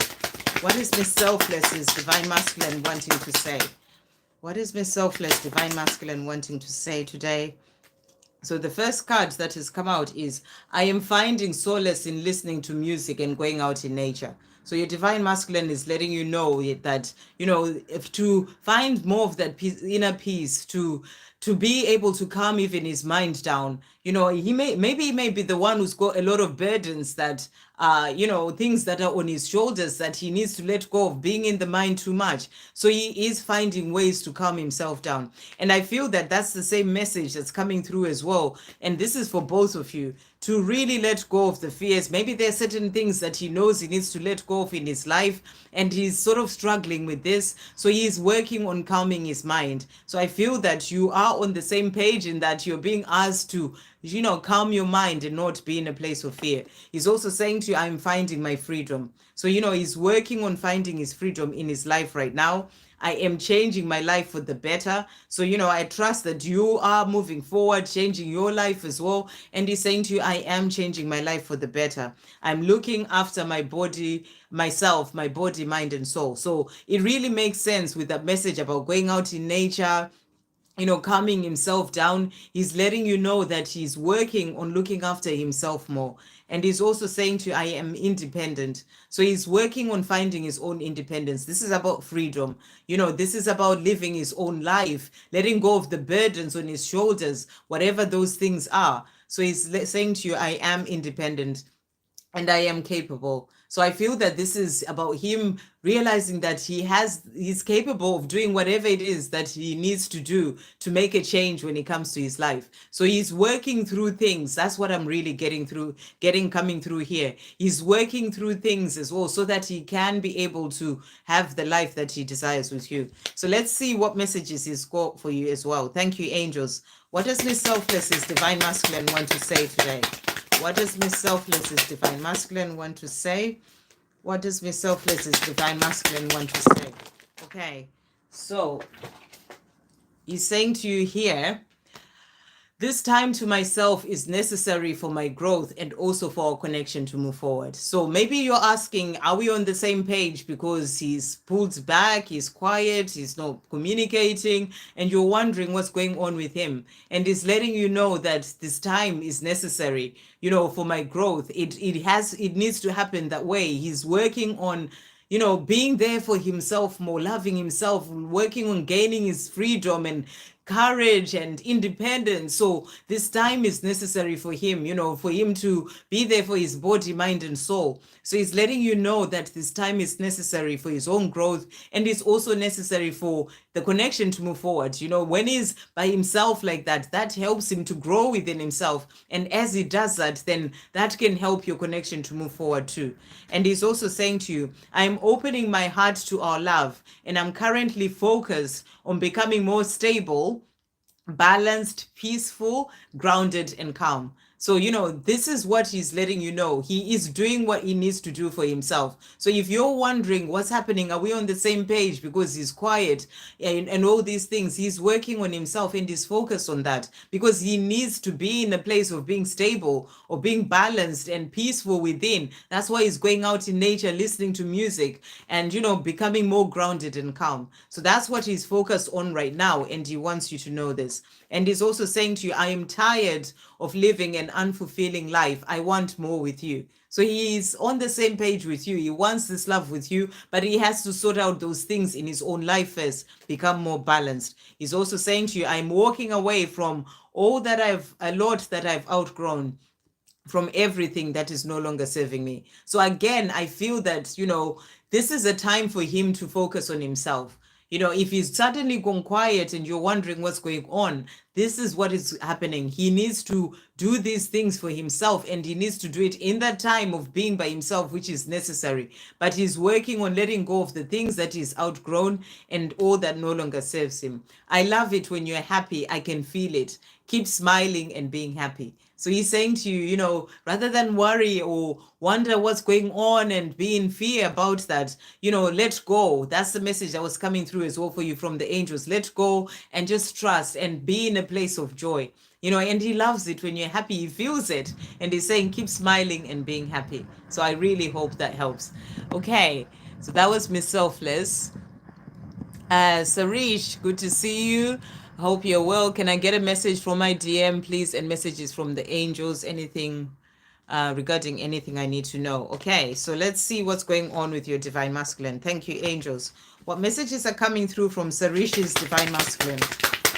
What is Miss Selfless's divine masculine wanting to say? What is Miss Selfless divine masculine wanting to say today? So the first card that has come out is, I am finding solace in listening to music and going out in nature. So your divine masculine is letting you know that, if to find more of that peace, inner peace, to be able to calm even his mind down. He may be the one who's got a lot of burdens that things that are on his shoulders that he needs to let go of, being in the mind too much. So he is finding ways to calm himself down. And I feel that that's the same message that's coming through as well. And this is for both of you, to really let go of the fears. Maybe there are certain things that he knows he needs to let go of in his life, and he's sort of struggling with this. So he's working on calming his mind. So I feel that you are on the same page in that you're being asked to, calm your mind and not be in a place of fear. He's also saying to you, I'm finding my freedom. So, he's working on finding his freedom in his life right now. I am changing my life for the better. So, I trust that you are moving forward, changing your life as well. And he's saying to you, I am changing my life for the better. I'm looking after my body, myself, my body, mind, and soul. So it really makes sense with that message about going out in nature, calming himself down. He's letting you know that he's working on looking after himself more. And he's also saying to you, I am independent. So he's working on finding his own independence. This is about freedom. This is about living his own life, letting go of the burdens on his shoulders, whatever those things are. So he's saying to you, I am independent and I am capable. So I feel that this is about him realizing that he's capable of doing whatever it is that he needs to do to make a change when it comes to his life. So he's working through things. That's what I'm really coming through here. He's working through things as well so that he can be able to have the life that he desires with you. So let's see what messages he's got for you as well. Thank you, angels. What does Miss Selfless's divine masculine want to say today? What does Miss Selfless's divine masculine want to say? What does Miss Selfless's divine masculine want to say? Okay, so he's saying to you here This time to myself is necessary for my growth and also for our connection to move forward. So maybe you're asking, are we on the same page? Because he's pulled back, he's quiet, he's not communicating, and you're wondering what's going on with him. And he's letting you know that this time is necessary, for my growth. It needs to happen that way. He's working on being there for himself, more loving himself, working on gaining his freedom and courage and independence. So this time is necessary for him, for him to be there for his body, mind, and soul. So he's letting you know that this time is necessary for his own growth, and it's also necessary for the connection to move forward. When he's by himself like that, that helps him to grow within himself. And as he does that, then that can help your connection to move forward too. And he's also saying to you, I'm opening my heart to our love, and I'm currently focused on becoming more stable, balanced, peaceful, grounded, and calm. So, this is what he's letting you know. He is doing what he needs to do for himself. So if you're wondering what's happening, are we on the same page because he's quiet and all these things, he's working on himself and he's focused on that because he needs to be in a place of being stable or being balanced and peaceful within. That's why he's going out in nature, listening to music and, becoming more grounded and calm. So that's what he's focused on right now. And he wants you to know this. And he's also saying to you, I am tired of living an unfulfilling life. I want more with you. So he's on the same page with you. He wants this love with you, but he has to sort out those things in his own life first, become more balanced. He's also saying to you, I'm walking away from a lot that I've outgrown, from everything that is no longer serving me. So again, I feel that, this is a time for him to focus on himself. If he's suddenly gone quiet and you're wondering what's going on, this is what is happening. He needs to do these things for himself, and he needs to do it in that time of being by himself, which is necessary. But he's working on letting go of the things that he's outgrown and all that no longer serves him. I love it when you're happy. I can feel it. Keep smiling and being happy. So he's saying to you, rather than worry or wonder what's going on and be in fear about that, let go. That's the message that was coming through as well for you from the angels. Let go and just trust and be in a place of joy. And he loves it when you're happy. He feels it. And he's saying, keep smiling and being happy. So I really hope that helps. Okay. So that was Miss Selfless. Sarish, good to see you. I hope you're well. Can I get a message from my DM, please? And messages from the angels, anything regarding anything I need to know. Okay, so let's see what's going on with your Divine Masculine. Thank you, angels. What messages are coming through from Sarish's Divine Masculine?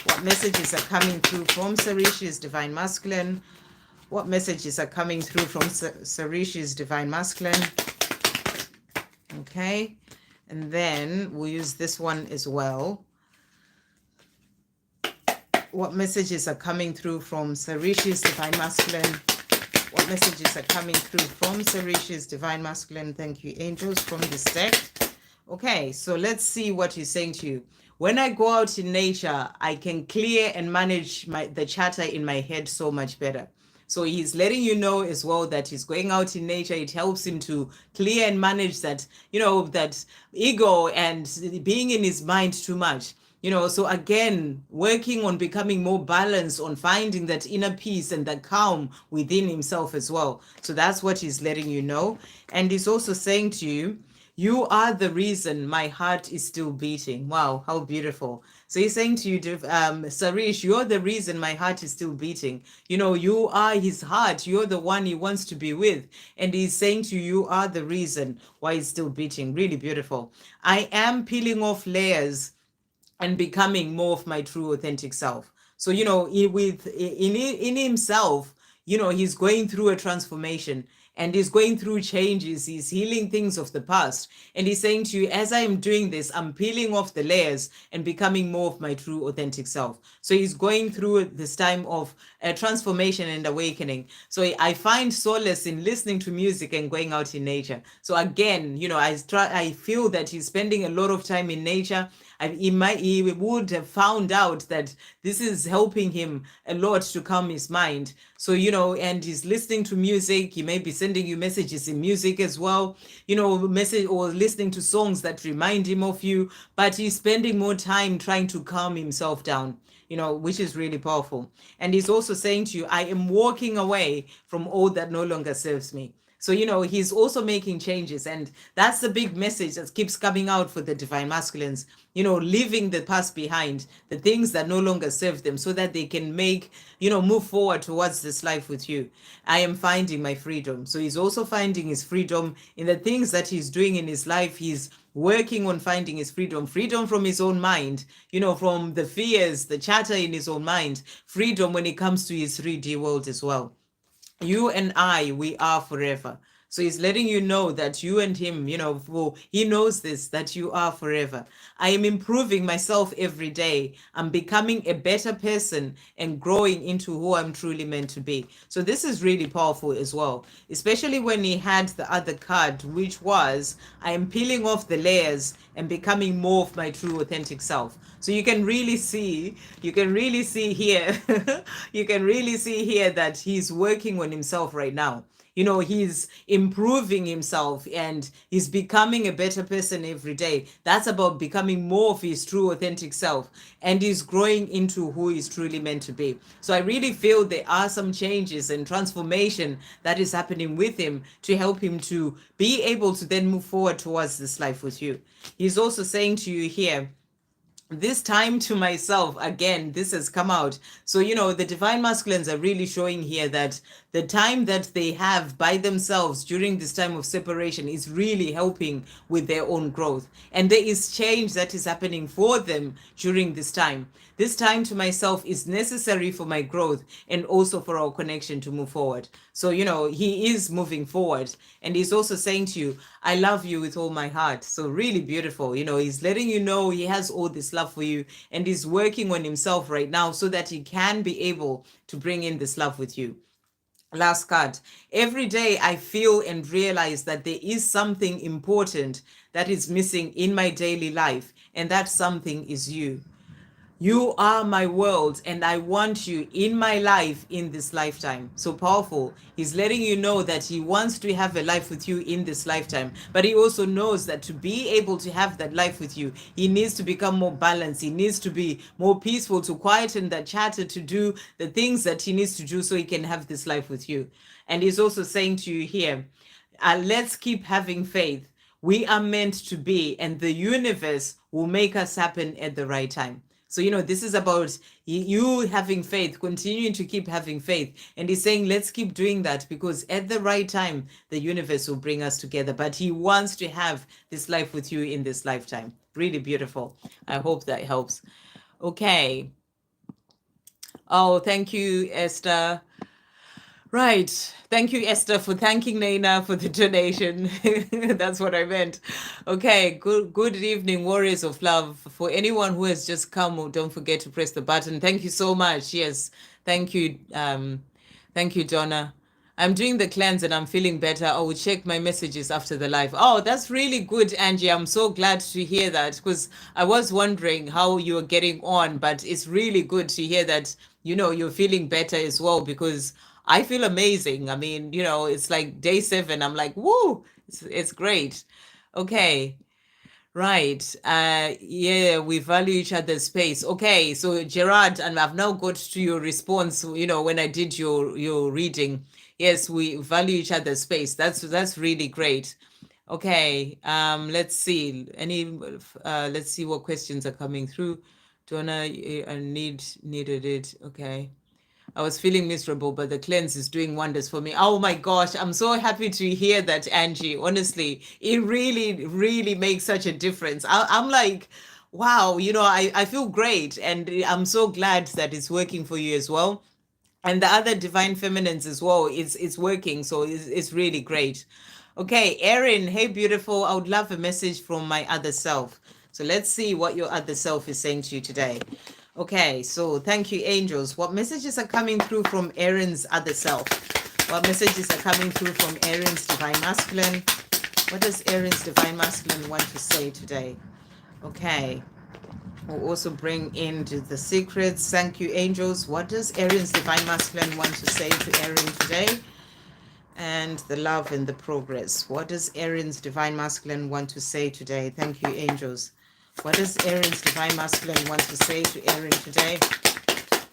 What messages are coming through from Sarish's Divine Masculine? What messages are coming through from Sarish's Divine Masculine? Okay, and then we'll use this one as well. What messages are coming through from Sarish's Divine Masculine? What messages are coming through from Sarish's Divine Masculine? Thank you, angels, from this deck. Okay, so let's see what he's saying to you. When I go out in nature, I can clear and manage the chatter in my head so much better. So he's letting you know as well that he's going out in nature. It helps him to clear and manage that, that ego and being in his mind too much. So again, working on becoming more balanced, on finding that inner peace and that calm within himself as well. So that's what he's letting you know. And he's also saying to you, you are the reason my heart is still beating. Wow, how beautiful. So he's saying to you, Sarish, you're the reason my heart is still beating. You are his heart. You're the one he wants to be with. And he's saying to you, you are the reason why he's still beating. Really beautiful. I am peeling off layers and becoming more of my true authentic self. So, in himself, he's going through a transformation and he's going through changes. He's healing things of the past. And he's saying to you, as I am doing this, I'm peeling off the layers and becoming more of my true authentic self. So he's going through this time of transformation and awakening. So I find solace in listening to music and going out in nature. So again, I feel that he's spending a lot of time in nature. He would have found out that this is helping him a lot to calm his mind. So, and he's listening to music. He may be sending you messages in music as well, message or listening to songs that remind him of you, but he's spending more time trying to calm himself down, which is really powerful. And he's also saying to you, I am walking away from all that no longer serves me. So, he's also making changes. And that's the big message that keeps coming out for the divine masculines, leaving the past behind, the things that no longer serve them, so that they can move forward towards this life with you. I am finding my freedom. So he's also finding his freedom in the things that he's doing in his life. He's working on finding his freedom from his own mind, from the fears, the chatter in his own mind, freedom when it comes to his 3D world as well. You and I, we are forever. So he's letting you know that you and him, he knows this, that you are forever. I am improving myself every day. I'm becoming a better person and growing into who I'm truly meant to be. So this is really powerful as well, especially when he had the other card, which was, I am peeling off the layers and becoming more of my true authentic self. So you can really see here, you can really see here that he's working on himself right now. He's improving himself and he's becoming a better person every day. That's about becoming more of his true authentic self, and he's growing into who he's truly meant to be. So I really feel there are some changes and transformation that is happening with him to help him to be able to then move forward towards this life with you. He's also saying to you here, this time to myself, again, this has come out. So, the divine masculines are really showing here that the time that they have by themselves during this time of separation is really helping with their own growth. And there is change that is happening for them during this time. This time to myself is necessary for my growth and also for our connection to move forward. So, he is moving forward, and he's also saying to you, I love you with all my heart. So really beautiful. He's letting you know he has all this love for you, and he's working on himself right now so that he can be able to bring in this love with you. Last card. Every day I feel and realize that there is something important that is missing in my daily life, and that something is you. You are my world, and I want you in my life in this lifetime. So powerful. He's letting you know that he wants to have a life with you in this lifetime, but he also knows that to be able to have that life with you, he needs to become more balanced. He needs to be more peaceful, to quieten that chatter, to do the things that he needs to do so he can have this life with you. And he's also saying to you here, let's keep having faith. We are meant to be, and the universe will make us happen at the right time. So, this is about you having faith, continuing to keep having faith. And he's saying, let's keep doing that, because at the right time, the universe will bring us together. But he wants to have this life with you in this lifetime. Really beautiful. I hope that helps. Okay. Oh, thank you, Esther. Right. Thank you, Esther, for thanking Naina for the donation. That's what I meant. Okay. Good evening, warriors of love. For anyone who has just come, don't forget to press the button. Thank you so much. Yes. Thank you. Thank you, Donna. I'm doing the cleanse and I'm feeling better. I will check my messages after the live. Oh, that's really good, Angie. I'm so glad to hear that, because I was wondering how you're getting on, but it's really good to hear that, you're feeling better as well, because I feel amazing. I mean, it's like day 7. I'm like, woo, it's great. Okay. Right. Yeah, we value each other's space. Okay, so Gerard, and I've now got to your response, when I did your reading. Yes, we value each other's space. That's really great. Okay, let's see. Let's see what questions are coming through. Donna, I needed it. Okay. I was feeling miserable, but the cleanse is doing wonders for me. Oh my gosh, I'm so happy to hear that, Angie. Honestly, it really, really makes such a difference. I'm like, wow, I feel great, and I'm so glad that it's working for you as well. And the other divine feminines as well, it's working, so it's really great. Okay, Erin, hey beautiful, I would love a message from my other self. So let's see what your other self is saying to you today. Okay, so thank you, angels. What messages are coming through from Erin's other self? What messages are coming through from Erin's divine masculine? What does Erin's divine masculine want to say today? Okay. We'll also bring into the secrets. Thank you, angels. What does Erin's divine masculine want to say to Erin today? And the love and the progress. What does Erin's divine masculine want to say today? Thank you, angels. What does Erin's divine masculine want to say to Erin today?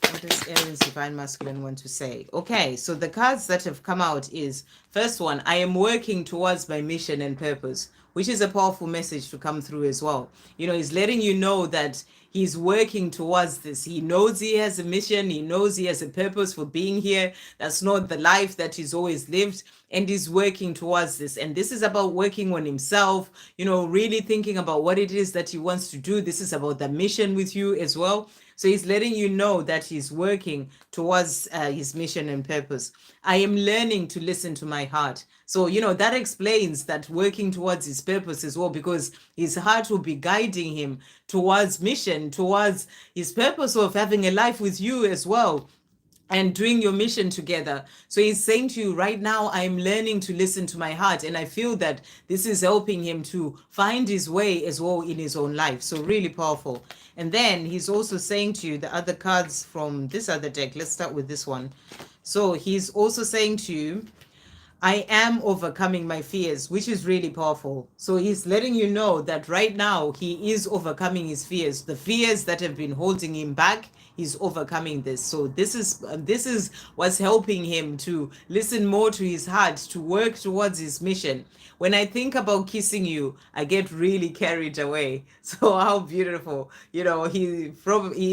What does Erin's divine masculine want to say? Okay, so the cards that have come out is, first one, I am working towards my mission and purpose, which is a powerful message to come through as well. You know, he's letting you know that he's working towards this. He knows he has a mission. He knows he has a purpose for being here. That's not the life that he's always lived. And he's working towards this. And this is about working on himself, you know, really thinking about what it is that he wants to do. This is about the mission with you as well. So he's letting you know that he's working towards his mission and purpose. I am learning to listen to my heart. So, you know, that explains that working towards his purpose as well, because his heart will be guiding him towards mission, towards his purpose of having a life with you as well, and doing your mission together. So he's saying to you right now, I'm learning to listen to my heart. And I feel that this is helping him to find his way as well in his own life. So really powerful. And then he's also saying to you, the other cards from this other deck, let's start with this one. So he's also saying to you, I am overcoming my fears, which is really powerful. So he's letting you know that right now he is overcoming his fears, the fears that have been holding him back. He's overcoming this. So this is what's helping him to listen more to his heart, to work towards his mission. When I think about kissing you, I get really carried away. So how beautiful. You know, he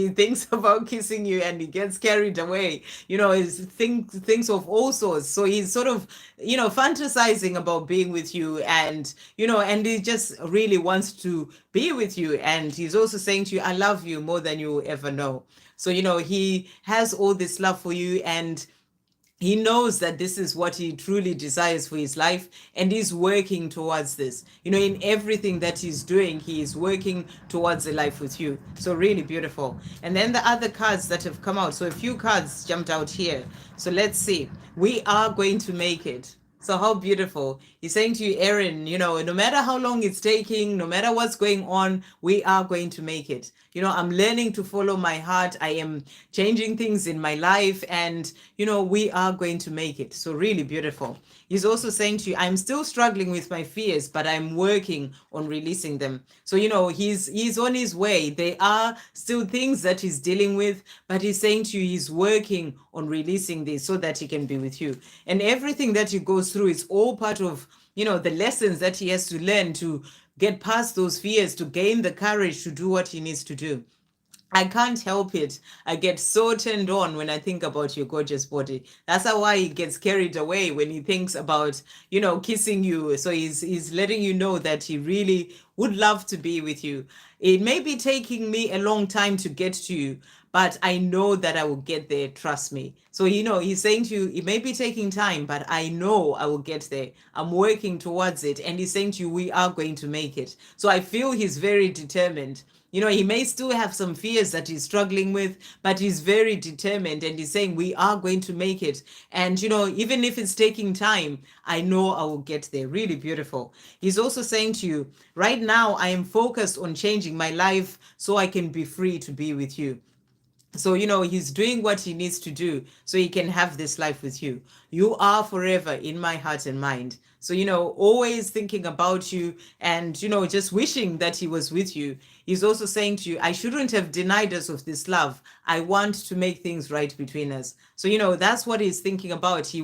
thinks about kissing you and he gets carried away. You know, he thinks of all sorts. So he's sort of, you know, fantasizing about being with you, and, you know, and he just really wants to be with you. And he's also saying to you, I love you more than you ever know. So, you know, he has all this love for you, and he knows that this is what he truly desires for his life, and he's working towards this. You know, in everything that he's doing, he is working towards a life with you. So really beautiful. And then the other cards that have come out. So a few cards jumped out here. So let's see. We are going to make it. So how beautiful. He's saying to you, Erin, you know, no matter how long it's taking, no matter what's going on, we are going to make it. You know, I'm learning to follow my heart. I am changing things in my life, and, you know, we are going to make it. So really beautiful. He's also saying to you, I'm still struggling with my fears, but I'm working on releasing them. So, you know, he's on his way. There are still things that he's dealing with, but he's saying to you, he's working on releasing this so that he can be with you. And everything that he goes through is all part of, you know, the lessons that he has to learn to get past those fears, to gain the courage to do what he needs to do. I can't help it. I get so turned on when I think about your gorgeous body. That's why he gets carried away when he thinks about, you know, kissing you. So he's letting you know that he really would love to be with you. It may be taking me a long time to get to you, but I know that I will get there. Trust me. So, you know, he's saying to you, it may be taking time, but I know I will get there. I'm working towards it. And he's saying to you, we are going to make it. So I feel he's very determined. You know, he may still have some fears that he's struggling with, but he's very determined, and he's saying, we are going to make it. And, you know, even if it's taking time, I know I will get there. Really beautiful. He's also saying to you, right now, I am focused on changing my life so I can be free to be with you. So, you know, he's doing what he needs to do so he can have this life with you. You are forever in my heart and mind. So, you know, always thinking about you and, you know, just wishing that he was with you. He's also saying to you, I shouldn't have denied us of this love. I want to make things right between us. So, you know, that's what he's thinking about. He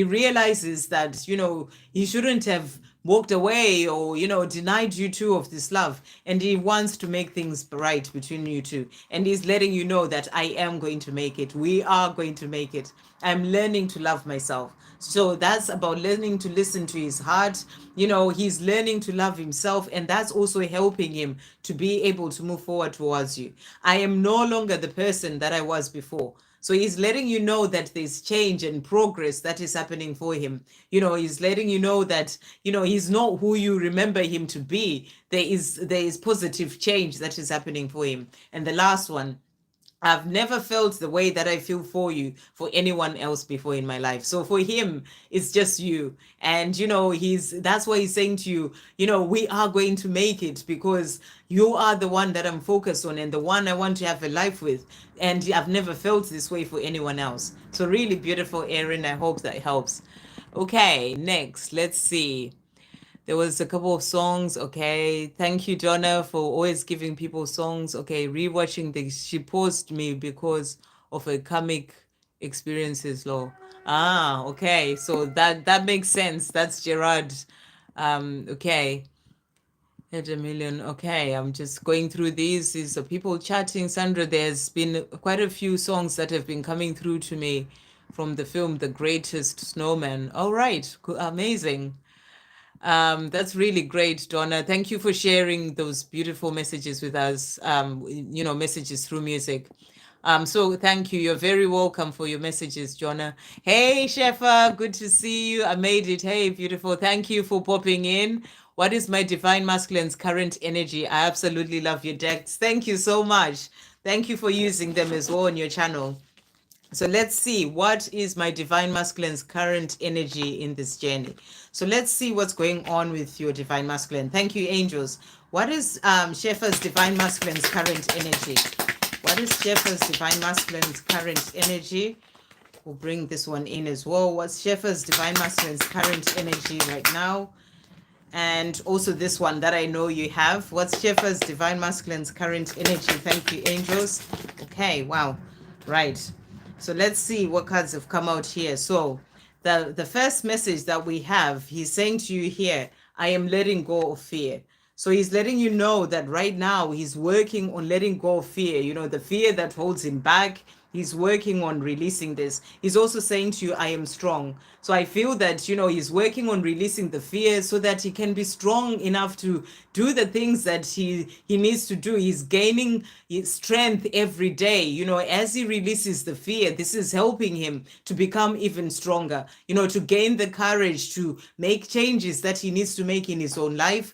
realizes that, you know, he shouldn't have walked away or, you know, denied you two of this love, and he wants to make things right between you two, and he's letting you know that I am going to make it. We are going to make it. I'm learning to love myself. So that's about learning to listen to his heart. You know, he's learning to love himself, and that's also helping him to be able to move forward towards you. I am no longer the person that I was before. So he's letting you know that there's change and progress that is happening for him. You know, he's letting you know that, you know, he's not who you remember him to be. There is positive change that is happening for him. And the last one, I've never felt the way that I feel for you for anyone else before in my life. So for him, it's just you. And that's why he's saying to you, we are going to make it because you are the one that I'm focused on and the one I want to have a life with. And I've never felt this way for anyone else. So really beautiful, Erin. I hope that helps. Okay, next, let's see. There was a couple of songs. Okay. Thank you, Donna, for always giving people songs. Okay. Rewatching this. She paused me because of a comic experiences law. Ah, okay. So that makes sense. That's Gerard. Okay. Had a million. Okay. I'm just going through these. These are people chatting. Sandra, there's been quite a few songs that have been coming through to me from the film The Greatest Snowman. All right. Amazing. That's really great, Donna. Thank you for sharing those beautiful messages with us, messages through music. So thank you. You're very welcome for your messages, Donna. Hey, Shefa, good to see you. I made it. Hey, beautiful. Thank you for popping in. What is my divine masculine's current energy? I absolutely love your decks. Thank you so much. Thank you for using them as well on your channel. So let's see, what is my divine masculine's current energy in this journey? So let's see what's going on with your divine masculine. Thank you, angels. What is Shefa's divine masculine's current energy? What is Shefa's divine masculine's current energy? We'll bring this one in as well. What's Shefa's divine masculine's current energy right now? And also this one that I know you have. What's Shefa's divine masculine's current energy? Thank you, angels. Okay, wow. Right. So let's see what cards have come out here. So the first message that we have, he's saying to you here, I am letting go of fear. So he's letting you know that right now he's working on letting go of fear, the fear that holds him back. He's working on releasing this. He's also saying to you, I am strong. So I feel that, he's working on releasing the fear so that he can be strong enough to do the things that he needs to do. He's gaining strength every day. As he releases the fear, this is helping him to become even stronger, to gain the courage to make changes that he needs to make in his own life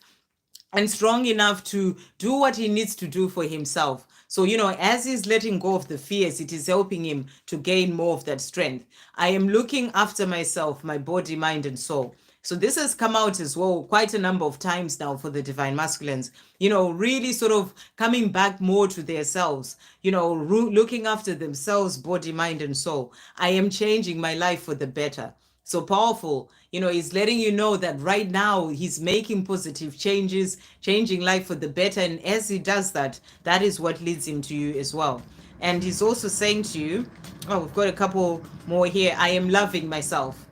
and strong enough to do what he needs to do for himself. So, as he's letting go of the fears, it is helping him to gain more of that strength. I am looking after myself, my body, mind, and soul. So this has come out as well quite a number of times now for the divine masculines, really sort of coming back more to themselves, looking after themselves, body, mind, and soul. I am changing my life for the better. So powerful. He's letting you know that right now he's making positive changes, changing life for the better. And as he does that, that is what leads him to you as well. And he's also saying to you, we've got a couple more here. I am loving myself.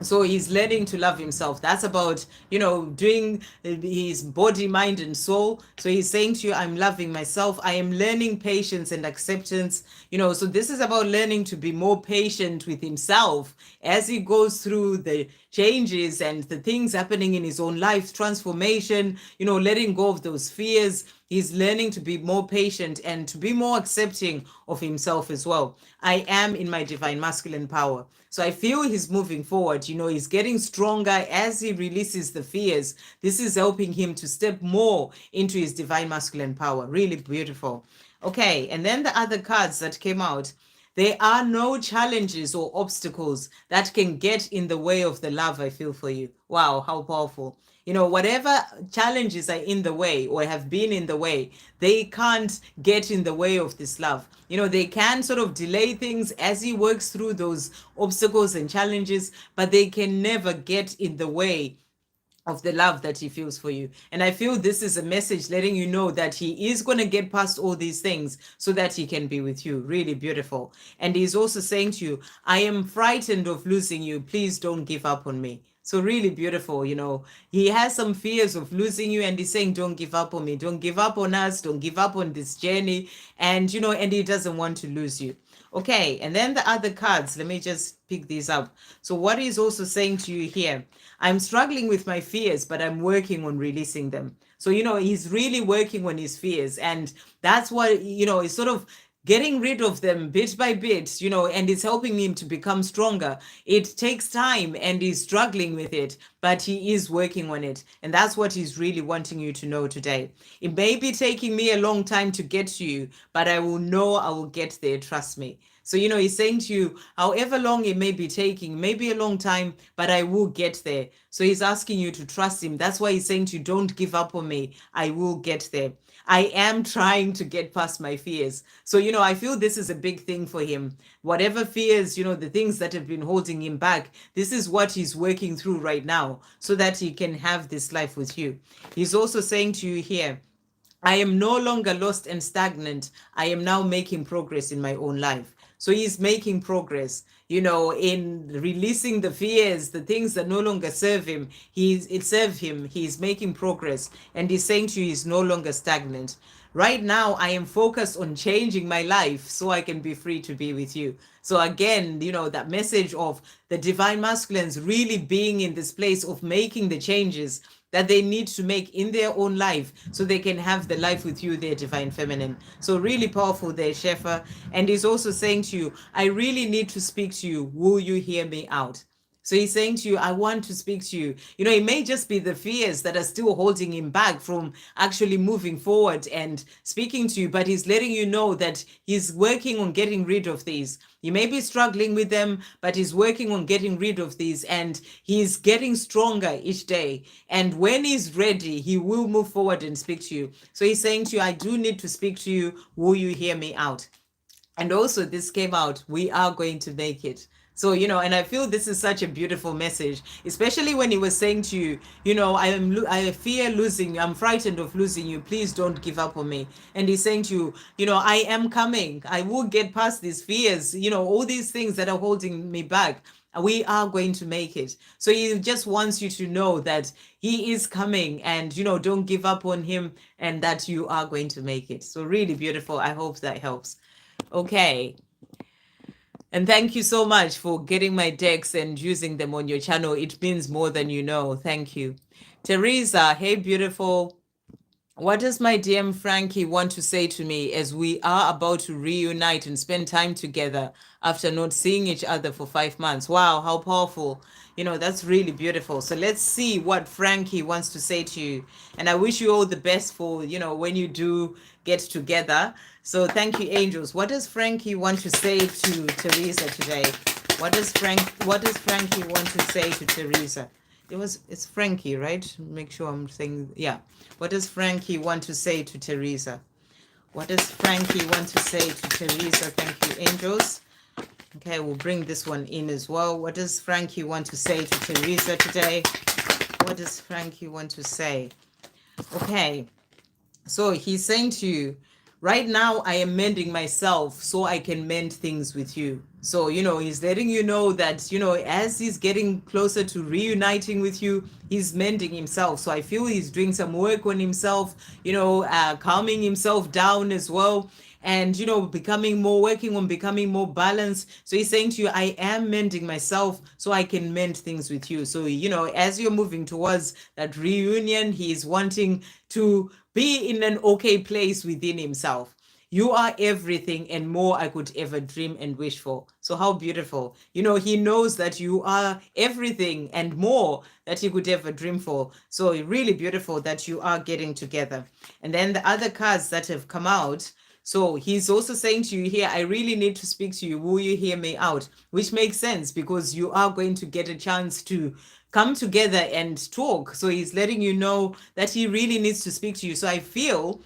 So he's learning to love himself. That's about, doing his body, mind, and soul. So he's saying to you, I'm loving myself. I am learning patience and acceptance. So this is about learning to be more patient with himself as he goes through the changes and the things happening in his own life, transformation, letting go of those fears. He's learning to be more patient and to be more accepting of himself as well. I am in my divine masculine power. So I feel he's moving forward. He's getting stronger as he releases the fears. This is helping him to step more into his divine masculine power. Really beautiful. Okay, and then the other cards that came out. There are no challenges or obstacles that can get in the way of the love I feel for you. Wow, how powerful. Whatever challenges are in the way or have been in the way, they can't get in the way of this love. They can sort of delay things as he works through those obstacles and challenges, but they can never get in the way of the love that he feels for you. And I feel this is a message letting you know that he is going to get past all these things so that he can be with you. Really beautiful. And he's also saying to you, I am frightened of losing you. Please don't give up on me. So really beautiful. He has some fears of losing you and he's saying, don't give up on me. Don't give up on us. Don't give up on this journey. And, and he doesn't want to lose you. Okay, and then the other cards, let me just pick these up. So what he's also saying to you here, I'm struggling with my fears, but I'm working on releasing them. So, he's really working on his fears. And that's what, he's sort of getting rid of them bit by bit, and it's helping him to become stronger. It takes time and he's struggling with it, but he is working on it. And that's what he's really wanting you to know today. It may be taking me a long time to get to you, but I will get there. Trust me. So, he's saying to you, however long it may be taking, maybe a long time, but I will get there. So he's asking you to trust him. That's why he's saying to you, don't give up on me. I will get there. I am trying to get past my fears. So, I feel this is a big thing for him. Whatever fears, the things that have been holding him back, this is what he's working through right now so that he can have this life with you. He's also saying to you here, I am no longer lost and stagnant. I am now making progress in my own life. So he's making progress, in releasing the fears, the things that no longer serve him. He's making progress. And he's saying to you, he's no longer stagnant. Right now, I am focused on changing my life so I can be free to be with you. So again, that message of the divine masculines really being in this place of making the changes that they need to make in their own life so they can have the life with you, their divine feminine. So really powerful there, Shefa. And he's also saying to you, I really need to speak to you. Will you hear me out? So he's saying to you, I want to speak to you. It may just be the fears that are still holding him back from actually moving forward and speaking to you, but he's letting you know that he's working on getting rid of these. You may be struggling with them, but he's working on getting rid of these and he's getting stronger each day. And when he's ready, he will move forward and speak to you. So he's saying to you, I do need to speak to you. Will you hear me out? And also this came out, we are going to make it. So, and I feel this is such a beautiful message, especially when he was saying to you, I fear losing you. I'm frightened of losing you. Please don't give up on me. And he's saying to you, I am coming. I will get past these fears, all these things that are holding me back. We are going to make it. So he just wants you to know that he is coming and, don't give up on him and that you are going to make it. So really beautiful. I hope that helps. Okay. And thank you so much for getting my decks and using them on your channel. It means more than you know. Thank you. Teresa, hey, beautiful. What does my DM Frankie want to say to me as we are about to reunite and spend time together after not seeing each other for 5 months? Wow, how powerful. That's really beautiful. So let's see what Frankie wants to say to you. And I wish you all the best for, when you do get together. So thank you, angels. What does Frankie want to say to Teresa today? What does Frankie want to say to Teresa? It's Frankie, right? Make sure I'm saying, yeah. What does Frankie want to say to Teresa? What does Frankie want to say to Teresa? Thank you, angels. Okay, we'll bring this one in as well. What does Frankie want to say to Teresa today? What does Frankie want to say? Okay, so he's saying to you, right now I am mending myself so I can mend things with you. So, he's letting you know that, as he's getting closer to reuniting with you, he's mending himself. So I feel he's doing some work on himself, calming himself down as well. And, working on becoming more balanced. So he's saying to you, I am mending myself so I can mend things with you. So, as you're moving towards that reunion, he's wanting to be in an okay place within himself. You are everything and more I could ever dream and wish for. So how beautiful. He knows that you are everything and more that he could ever dream for. So really beautiful that you are getting together. And then the other cards that have come out. So he's also saying to you here, I really need to speak to you. Will you hear me out? Which makes sense because you are going to get a chance to come together and talk. So he's letting you know that he really needs to speak to you. So I feel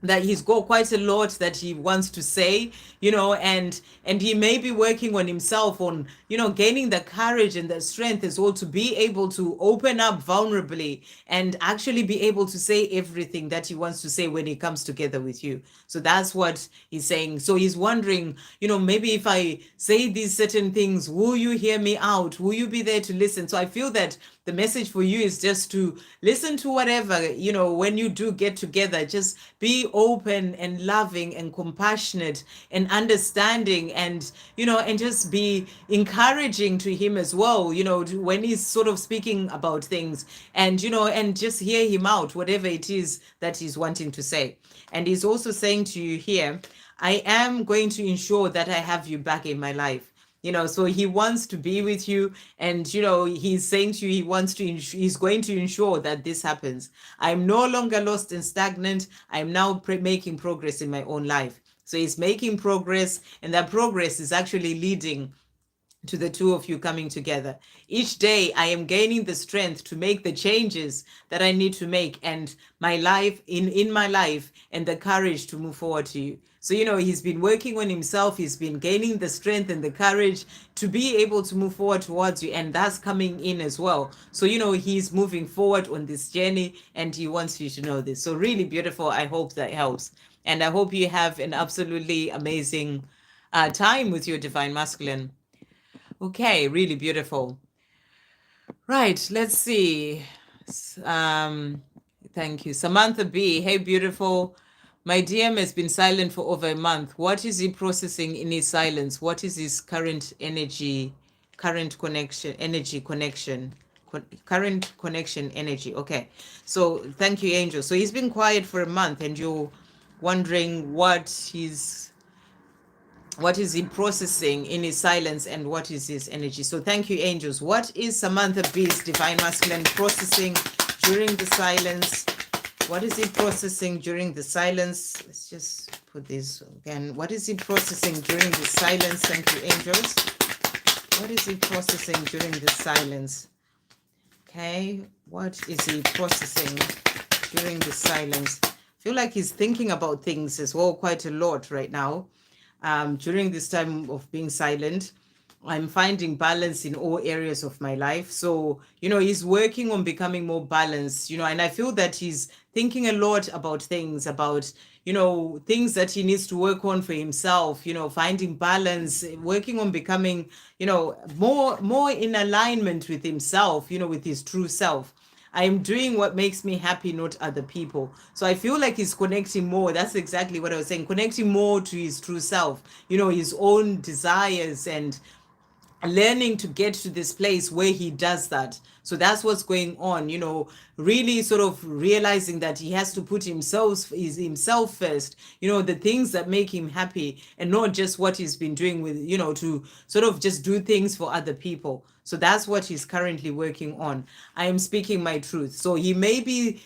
that he's got quite a lot that he wants to say, and he may be working on himself on, gaining the courage and the strength as well to be able to open up vulnerably and actually be able to say everything that he wants to say when he comes together with you. So that's what he's saying. So he's wondering, maybe if I say these certain things, will you hear me out? Will you be there to listen? So I feel that the message for you is just to listen to whatever, when you do get together, just be open and loving and compassionate and understanding and, and just be encouraging to him as well, when he's sort of speaking about things and, and just hear him out, whatever it is that he's wanting to say. And he's also saying to you here, I am going to ensure that I have you back in my life. So he wants to be with you, and he's saying to you, he wants to he's going to ensure that this happens. I'm no longer lost and stagnant. I'm now making progress in my own life. So he's making progress, and that progress is actually leading to the two of you coming together. Each day I am gaining the strength to make the changes that I need to make, and my life in my life, and the courage to move forward to you. So he's been working on himself, he's been gaining the strength and the courage to be able to move forward towards you, and that's coming in as well. So he's moving forward on this journey, and he wants you to know this. So really beautiful. I hope that helps, and I hope you have an absolutely amazing time with your divine masculine. Okay, really beautiful. Right, let's see. Thank you. Samantha B. Hey, beautiful. My DM has been silent for over a month. What is he processing in his silence? What is his current connection, current connection energy? Okay, so thank you, Angel. So he's been quiet for a month, and you're wondering what is he processing in his silence, and what is his energy. So thank you, angels. What is Samantha B's divine masculine processing during the silence? What is he processing during the silence? Let's just put this again. What is he processing during the silence? Thank you, angels. What is he processing during the silence? Okay, what is he processing during the silence? I feel like he's thinking about things as well quite a lot right now. During this time of being silent, I'm finding balance in all areas of my life. So, he's working on becoming more balanced, and I feel that he's thinking a lot about things, things that he needs to work on for himself, finding balance, working on becoming, more in alignment with himself, with his true self. I am doing what makes me happy, not other people. So I feel like he's connecting more. That's exactly what I was saying. Connecting more to his true self, his own desires, and learning to get to this place where he does that. So that's what's going on, really sort of realizing that he has to put himself first, the things that make him happy, and not just what he's been doing with, to sort of just do things for other people. So that's what he's currently working on. I am speaking my truth. So he may be,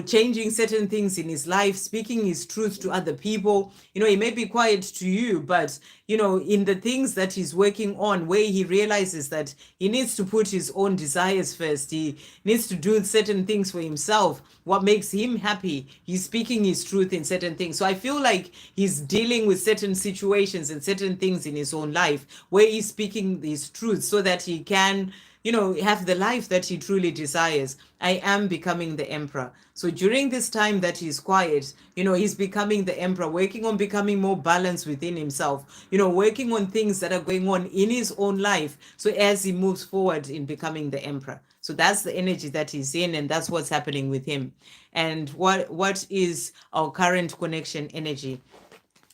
changing certain things in his life, speaking his truth to other people. He may be quiet to you, but, in the things that he's working on, where he realizes that he needs to put his own desires first, he needs to do certain things for himself, what makes him happy, he's speaking his truth in certain things. So I feel like he's dealing with certain situations and certain things in his own life where he's speaking his truth so that he can have the life that he truly desires. I am becoming the emperor. So during this time that he's quiet, he's becoming the emperor, working on becoming more balanced within himself, working on things that are going on in his own life. So as he moves forward in becoming the emperor. So that's the energy that he's in, and that's what's happening with him. And what is our current connection energy?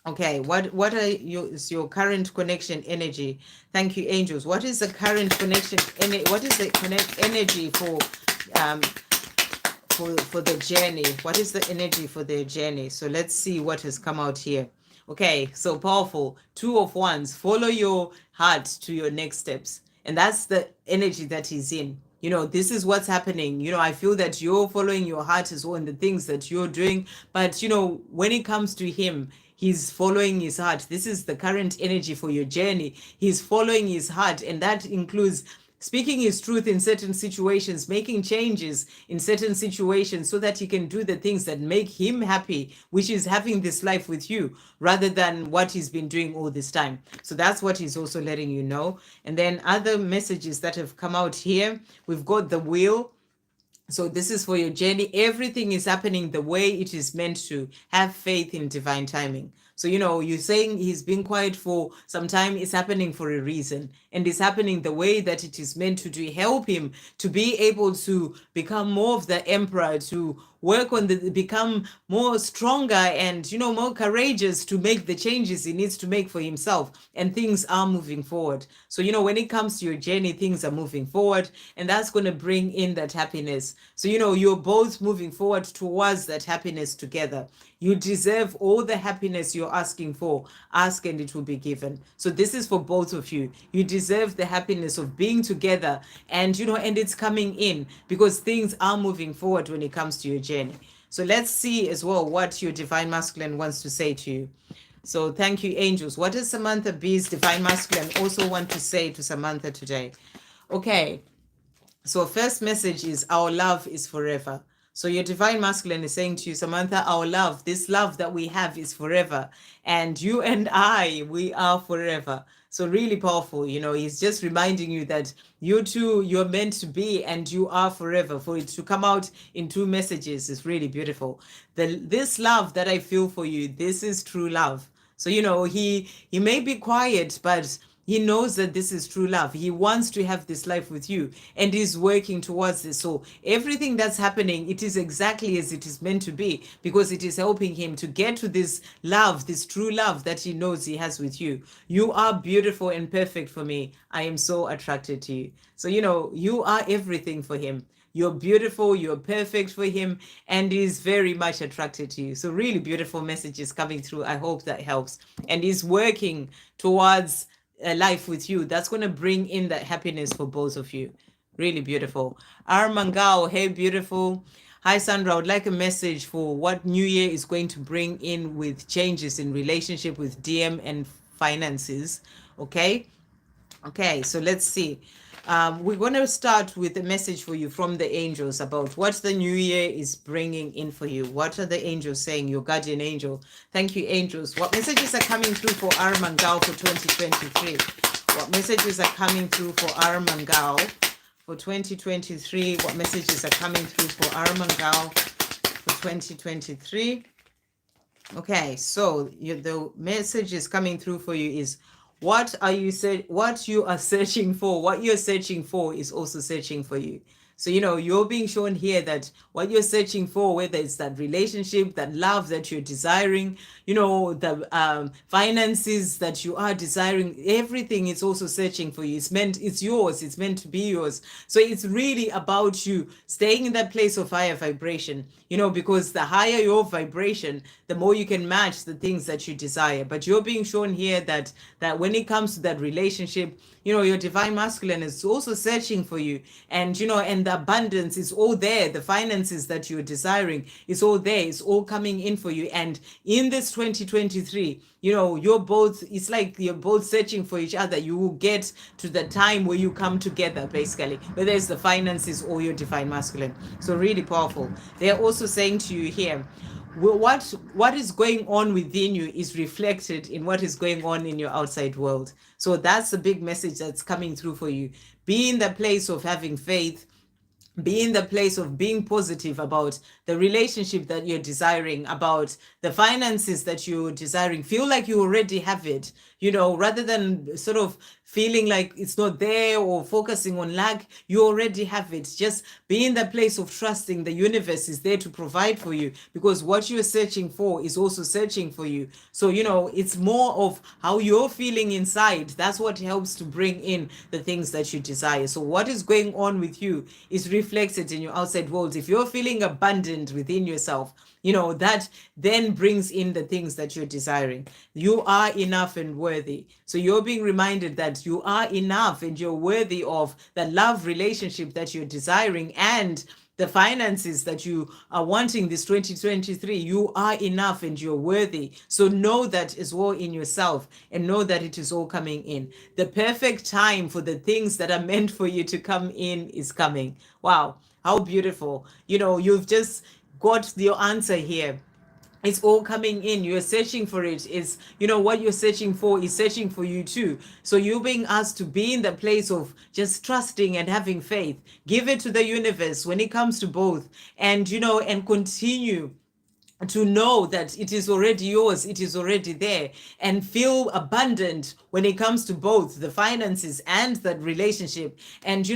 Okay, what is your current connection energy? Thank you, angels. What is the current connection what is the energy for the journey? What is the energy for the journey? So let's see what has come out here. Okay, so powerful. 2 of Wands. Follow your heart to your next steps. And that's the energy that he's in. This is what's happening. I feel that you're following your heart as well in the things that you're doing. But, when it comes to him, he's following his heart. This is the current energy for your journey. He's following his heart, and that includes speaking his truth in certain situations, making changes in certain situations so that he can do the things that make him happy, which is having this life with you rather than what he's been doing all this time. So that's what he's also letting you know. And then other messages that have come out here, we've got the wheel. So this is for your journey. Everything is happening the way it is meant to. Have faith in divine timing. So, you're saying he's been quiet for some time. It's happening for a reason. And it's happening the way that it is meant to help him to be able to become more of the emperor, to work on become more stronger and, more courageous to make the changes he needs to make for himself. And things are moving forward. So, when it comes to your journey, things are moving forward, and that's going to bring in that happiness. So, you're both moving forward towards that happiness together. You deserve all the happiness you're asking for. Ask and it will be given. So this is for both of you. You deserve the happiness of being together, and and it's coming in because things are moving forward when it comes to your journey. So let's see as well what your divine masculine wants to say to you. So thank you, angels. What does Samantha B's divine masculine also want to say to Samantha today? Okay. So first message is our love is forever. So your divine masculine is saying to you, Samantha, our love, this love that we have is forever. And you and I, we are forever. So really powerful. He's just reminding you that you two, you're meant to be and you are forever. For it to come out in two messages is really beautiful. This love that I feel for you, this is true love. So, he may be quiet, but he knows that this is true love. He wants to have this life with you and is working towards this. So everything that's happening, it is exactly as it is meant to be, because it is helping him to get to this love, this true love that he knows he has with you. You are beautiful and perfect for me. I am so attracted to you. So, you are everything for him. You're beautiful, you're perfect for him, and he's very much attracted to you. So really beautiful messages coming through. I hope that helps. And he's working towards a life with you that's going to bring in that happiness for both of you. Really beautiful. Armangao, hey, beautiful. Hi, Sandra. I would like a message for what New Year is going to bring in with changes in relationship with DM and finances. Okay. So let's see. We're going to start with a message for you from the angels about what the new year is bringing in for you. What are the angels saying? Your guardian angel. Thank you, angels. What messages are coming through for Armangao for 2023? What messages are coming through for Armangao for 2023? What messages are coming through for Armangao for 2023? Okay, so the message is coming through for you is what you are searching for. What you're searching for is also searching for you. So, you're being shown here that what you're searching for, whether it's that relationship, that love that you're desiring, the finances that you are desiring, everything is also searching for you. It's yours. It's meant to be yours. So it's really about you staying in that place of higher vibration, because the higher your vibration, the more you can match the things that you desire. But you're being shown here that when it comes to that relationship, your divine masculine is also searching for you, and and the abundance is all there. The finances that you're desiring is all there. It's all coming in for you. And in this 2023, it's like you're both searching for each other. You will get to the time where you come together, basically, whether it's the finances or your divine masculine. So really powerful. They're also saying to you here, what is going on within you is reflected in what is going on in your outside world. So that's the big message that's coming through for you. Be in the place of having faith. Be in the place of being positive about the relationship that you're desiring, about the finances that you're desiring. Feel like you already have it, rather than sort of feeling like it's not there or focusing on lack. You already have it. Just be in the place of trusting the universe is there to provide for you, because what you're searching for is also searching for you. So, it's more of how you're feeling inside. That's what helps to bring in the things that you desire. So what is going on with you is reflected in your outside world. If you're feeling abundant within yourself, that then brings in the things that you're desiring. You are enough and worthy. So you're being reminded that you are enough and you're worthy of the love relationship that you're desiring, and the finances that you are wanting this 2023. You are enough and you're worthy. So know that as well in yourself, and know that it is all coming in. The perfect time for the things that are meant for you to come in is coming. Wow, how beautiful. You've just got your answer here. It's all coming in. You're searching for it. It's, what you're searching for is searching for you too. So you're being asked to be in the place of just trusting and having faith. Give it to the universe when it comes to both. And, and continue to know that it is already yours, it is already there, and feel abundant when it comes to both the finances and that relationship. And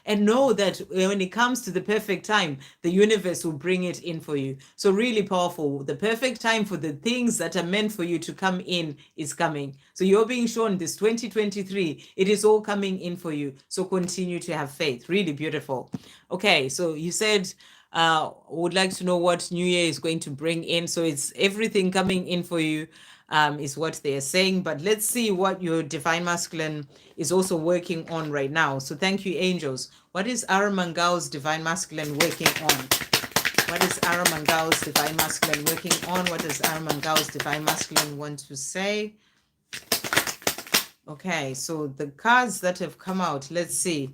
and know that when it comes to the perfect time, the universe will bring it in for you. So really powerful. The perfect time for the things that are meant for you to come in is coming. So you're being shown this 2023, it is all coming in for you. So continue to have faith. Really beautiful. Okay, so you said would like to know what New Year is going to bring in. So it's everything coming in for you, is what they are saying. But let's see what your divine masculine is also working on right now. So thank you, angels. What is Aramangao's divine masculine working on? What is Aramangao's divine masculine working on? What does Aramangao's divine masculine want to say? Okay, so the cards that have come out, let's see.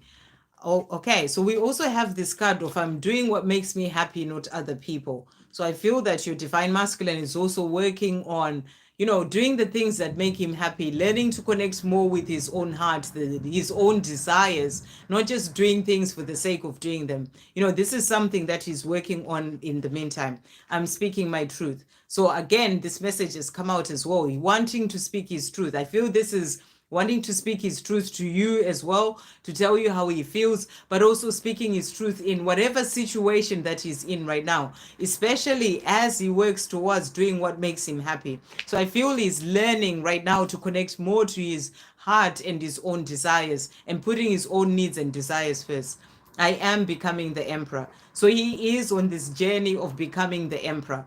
Oh, okay. So we also have this card of I'm doing what makes me happy, not other people. So I feel that your divine masculine is also working on, doing the things that make him happy, learning to connect more with his own heart, his own desires, not just doing things for the sake of doing them. This is something that he's working on in the meantime. I'm speaking my truth. So again, this message has come out as well, wanting to speak his truth. I feel this is wanting to speak his truth to you as well, to tell you how he feels, but also speaking his truth in whatever situation that he's in right now, especially as he works towards doing what makes him happy. So I feel he's learning right now to connect more to his heart and his own desires and putting his own needs and desires first. I am becoming the emperor. So he is on this journey of becoming the emperor.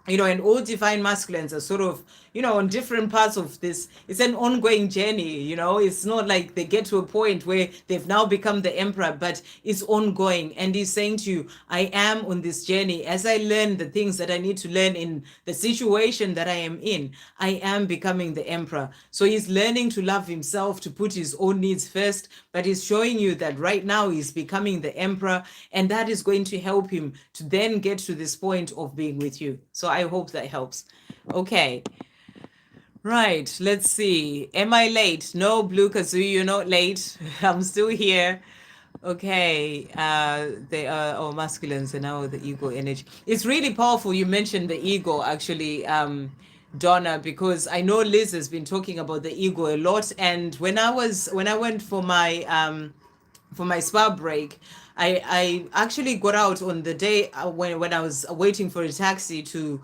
And all divine masculines are sort of, on different parts of this. It's an ongoing journey. It's not like they get to a point where they've now become the emperor, but it's ongoing. And he's saying to you, I am on this journey. As I learn the things that I need to learn in the situation that I am in, I am becoming the emperor. So he's learning to love himself, to put his own needs first, but he's showing you that right now he's becoming the emperor, and that is going to help him to then get to this point of being with you. So I hope that helps. Okay. Right. Let's see. Am I late? No, Blue Kazoo, you're not late. I'm still here. Okay. They are masculines and now the ego energy. It's really powerful. You mentioned the ego actually, Donna, because I know Liz has been talking about the ego a lot. And when I went for my spa break, I actually got out on the day when I was waiting for a taxi to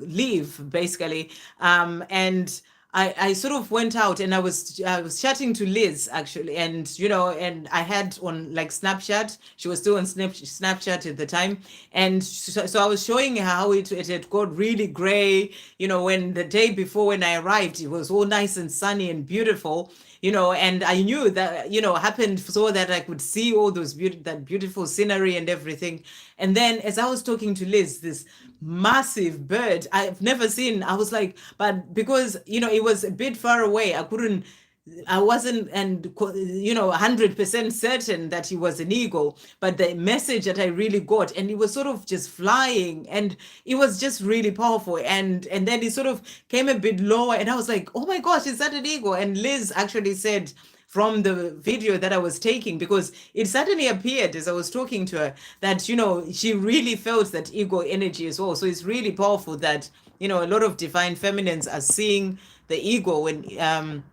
leave basically, and I sort of went out and I was chatting to Liz actually, and and I had on like Snapchat. She was still on Snapchat at the time, and so I was showing her how it had got really gray. When the day before when I arrived, it was all nice and sunny and beautiful. And I knew that happened so that I could see all those that beautiful scenery and everything. And then as I was talking to Liz, this massive bird I've never seen, I was like, but because it was a bit far away, I wasn't, and 100% certain that he was an eagle, but the message that I really got, and he was sort of just flying, and it was just really powerful. And then he sort of came a bit lower, and I was like, oh my gosh, is that an eagle? And Liz actually said from the video that I was taking, because it suddenly appeared as I was talking to her that she really felt that ego energy as well. So it's really powerful that a lot of divine feminines are seeing the ego when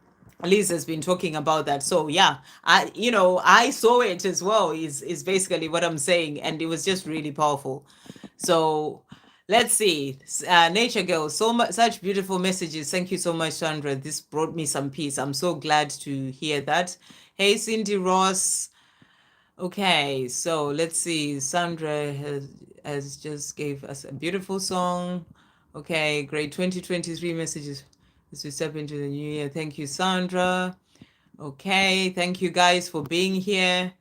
Liz has been talking about that. So yeah, I saw it as well, is basically what I'm saying, and it was just really powerful. So let's see. Nature Girl, such beautiful messages. Thank you so much, Sandra. This brought me some peace. I'm so glad to hear that. Hey, Cindy Ross. Okay, so let's see. Sandra has just gave us a beautiful song. Okay, great. 2023 messages as we step into the new year. Thank you, Sandra. Okay, thank you guys for being here.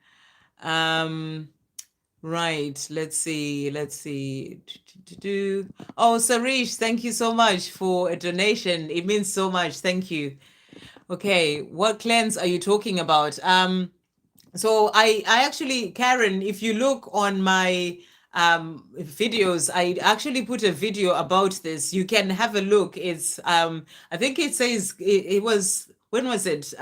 Right, let's see. Oh, Sarish, thank you so much for a donation. It means so much. Thank you. Okay, what cleanse are you talking about? So I actually, Karen, if you look on my videos, I actually put a video about this. You can have a look. It's I think it says it was, when was it?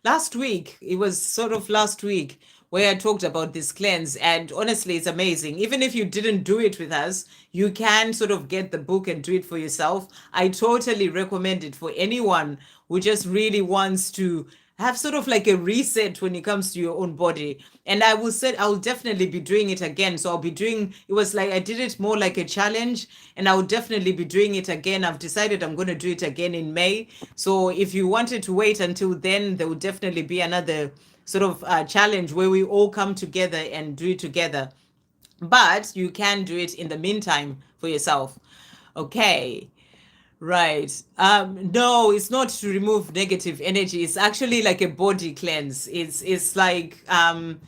Last week. It was sort of last week where I talked about this cleanse. And honestly, it's amazing. Even if you didn't do it with us, you can sort of get the book and do it for yourself. I totally recommend it for anyone who just really wants to have sort of like a reset when it comes to your own body. And I will say I'll definitely be doing it again. So I'll be doing it, was like I did it more like a challenge, and I'll definitely be doing it again. I've decided I'm going to do it again in May. So if you wanted to wait until then, there will definitely be another sort of challenge where we all come together and do it together. But you can do it in the meantime for yourself. Okay. Right. No, it's not to remove negative energy. It's actually like a body cleanse. It's like I'll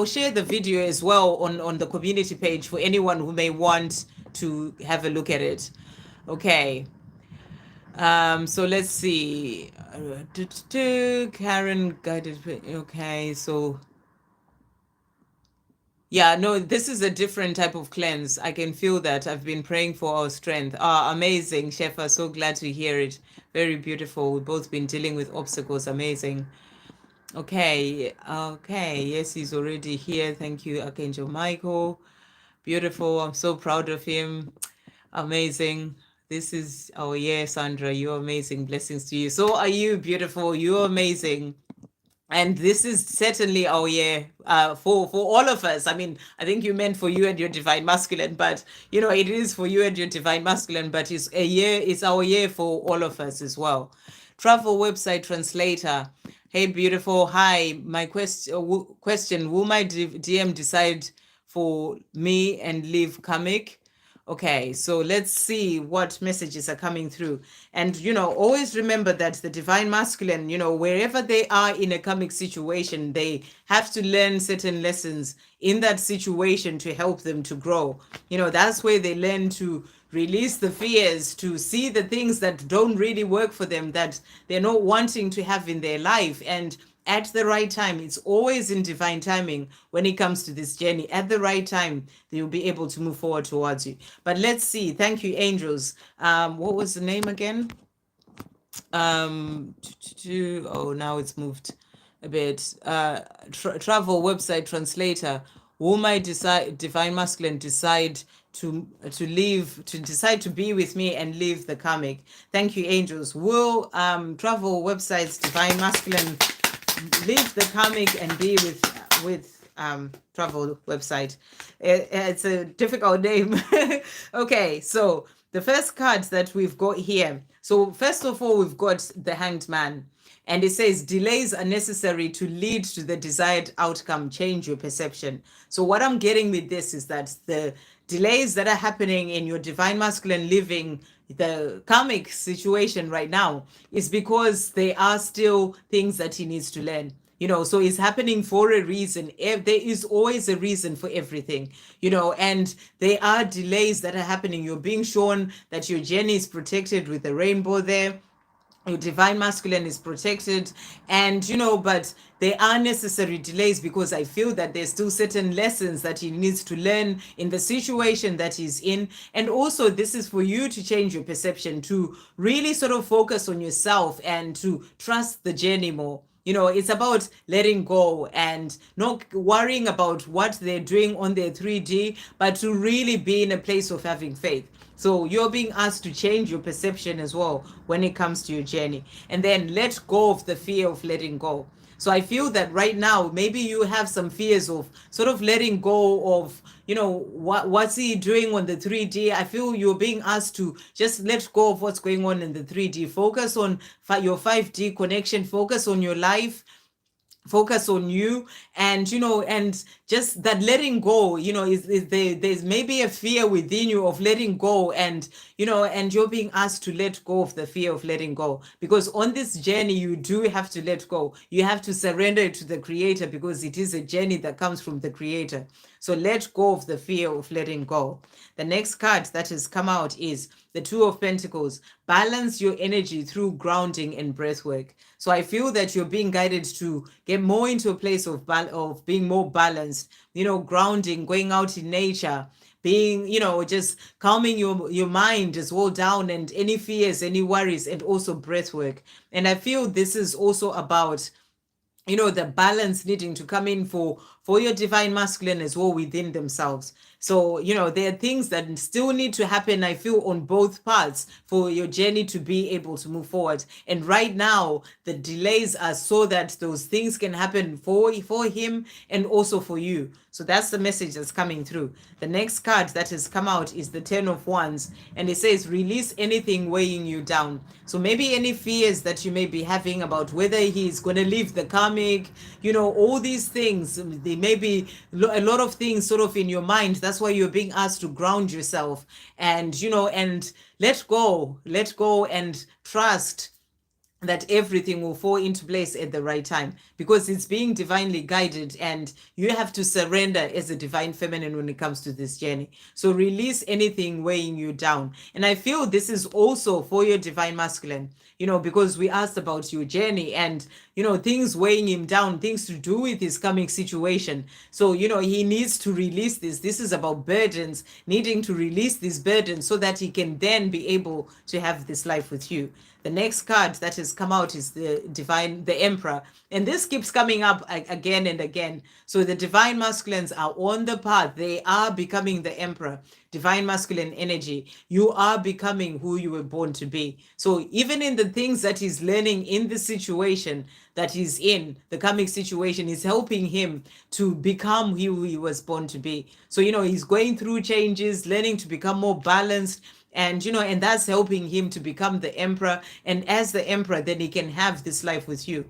share the video as well on the community page for anyone who may want to have a look at it. Okay. So let's see. Karen guided. Okay, so yeah, no, this is a different type of cleanse. I can feel that. I've been praying for our strength. Ah, amazing, Shefa. So glad to hear it. Very beautiful. We've both been dealing with obstacles. Amazing. Okay. Okay. Yes, he's already here. Thank you, Archangel Michael. Beautiful. I'm so proud of him. Amazing. This is, oh, yeah, Sandra, you're amazing. Blessings to you. So are you, beautiful. You're amazing. And this is certainly our year for all of us. I mean, I think you meant for you and your divine masculine, but it is for you and your divine masculine, but it's a year, it's our year for all of us as well. Travel website translator. Hey, beautiful. Hi, my question, will my DM decide for me and leave Kamik? Okay, so let's see what messages are coming through. And, always remember that the divine masculine, wherever they are in a karmic situation, they have to learn certain lessons in that situation to help them to grow. That's where they learn to release the fears, to see the things that don't really work for them, that they're not wanting to have in their life. And at the right time, it's always in divine timing when it comes to this journey. At the right time, you'll be able to move forward towards you. But let's see. Thank you, angels. What was the name again? Now it's moved a bit. Travel website translator. Will my divine masculine decide to decide to be with me and leave the karmic? Thank you, angels. Will travel websites divine masculine leave the karmic and be with travel website? It's a difficult name. Okay, so the first cards that we've got here. So first of all, we've got the Hanged Man. And it says delays are necessary to lead to the desired outcome. Change your perception. So what I'm getting with this is that the delays that are happening in your divine masculine living the karmic situation right now is because there are still things that he needs to learn. So it's happening for a reason. There is always a reason for everything, and there are delays that are happening. You're being shown that your journey is protected with a rainbow there. Your divine masculine is protected, and but there are necessary delays because I feel that there's still certain lessons that he needs to learn in the situation that he's in. And also this is for you to change your perception, to really sort of focus on yourself and to trust the journey more. It's about letting go and not worrying about what they're doing on their 3D, but to really be in a place of having faith. So you're being asked to change your perception as well when it comes to your journey, and then let go of the fear of letting go. So I feel that right now, maybe you have some fears of sort of letting go of, what's he doing on the 3D? I feel you're being asked to just let go of what's going on in the 3D. Focus on your 5D connection, focus on your life, focus on you, and and just that letting go, there's maybe a fear within you of letting go, and and you're being asked to let go of the fear of letting go, because on this journey you do have to let go. You have to surrender it to the creator, because it is a journey that comes from the creator. So let go of the fear of letting go. The next card that has come out is the Two of Pentacles. Balance your energy through grounding and breath work. So I feel that you're being guided to get more into a place of being more balanced, grounding, going out in nature, being, just calming your mind as well down, and any fears, any worries, and also breath work. And I feel this is also about the balance needing to come in for your divine masculine as well within themselves. So there are things that still need to happen, I feel, on both parts for your journey to be able to move forward. And right now the delays are so that those things can happen for him and also for you. So that's the message that's coming through. The next card that has come out is the 10 of Wands, and it says release anything weighing you down. So maybe any fears that you may be having about whether he's going to leave the karmic, all these things, they may be a lot of things sort of in your mind. That's why you're being asked to ground yourself and and let go and trust that everything will fall into place at the right time, because it's being divinely guided, and you have to surrender as a divine feminine when it comes to this journey. So release anything weighing you down. And I feel this is also for your divine masculine, because we asked about your journey and things weighing him down, things to do with his coming situation. So he needs to release this is about burdens, needing to release these burdens so that he can then be able to have this life with you. The next card that has come out is the Emperor. And this keeps coming up again and again. So the divine masculines are on the path. They are becoming the Emperor. Divine masculine energy. You are becoming who you were born to be. So even in the things that he's learning in the situation that he's in, the karmic situation is helping him to become who he was born to be. So, he's going through changes, learning to become more balanced, and and that's helping him to become the Emperor. And as the Emperor, then he can have this life with you.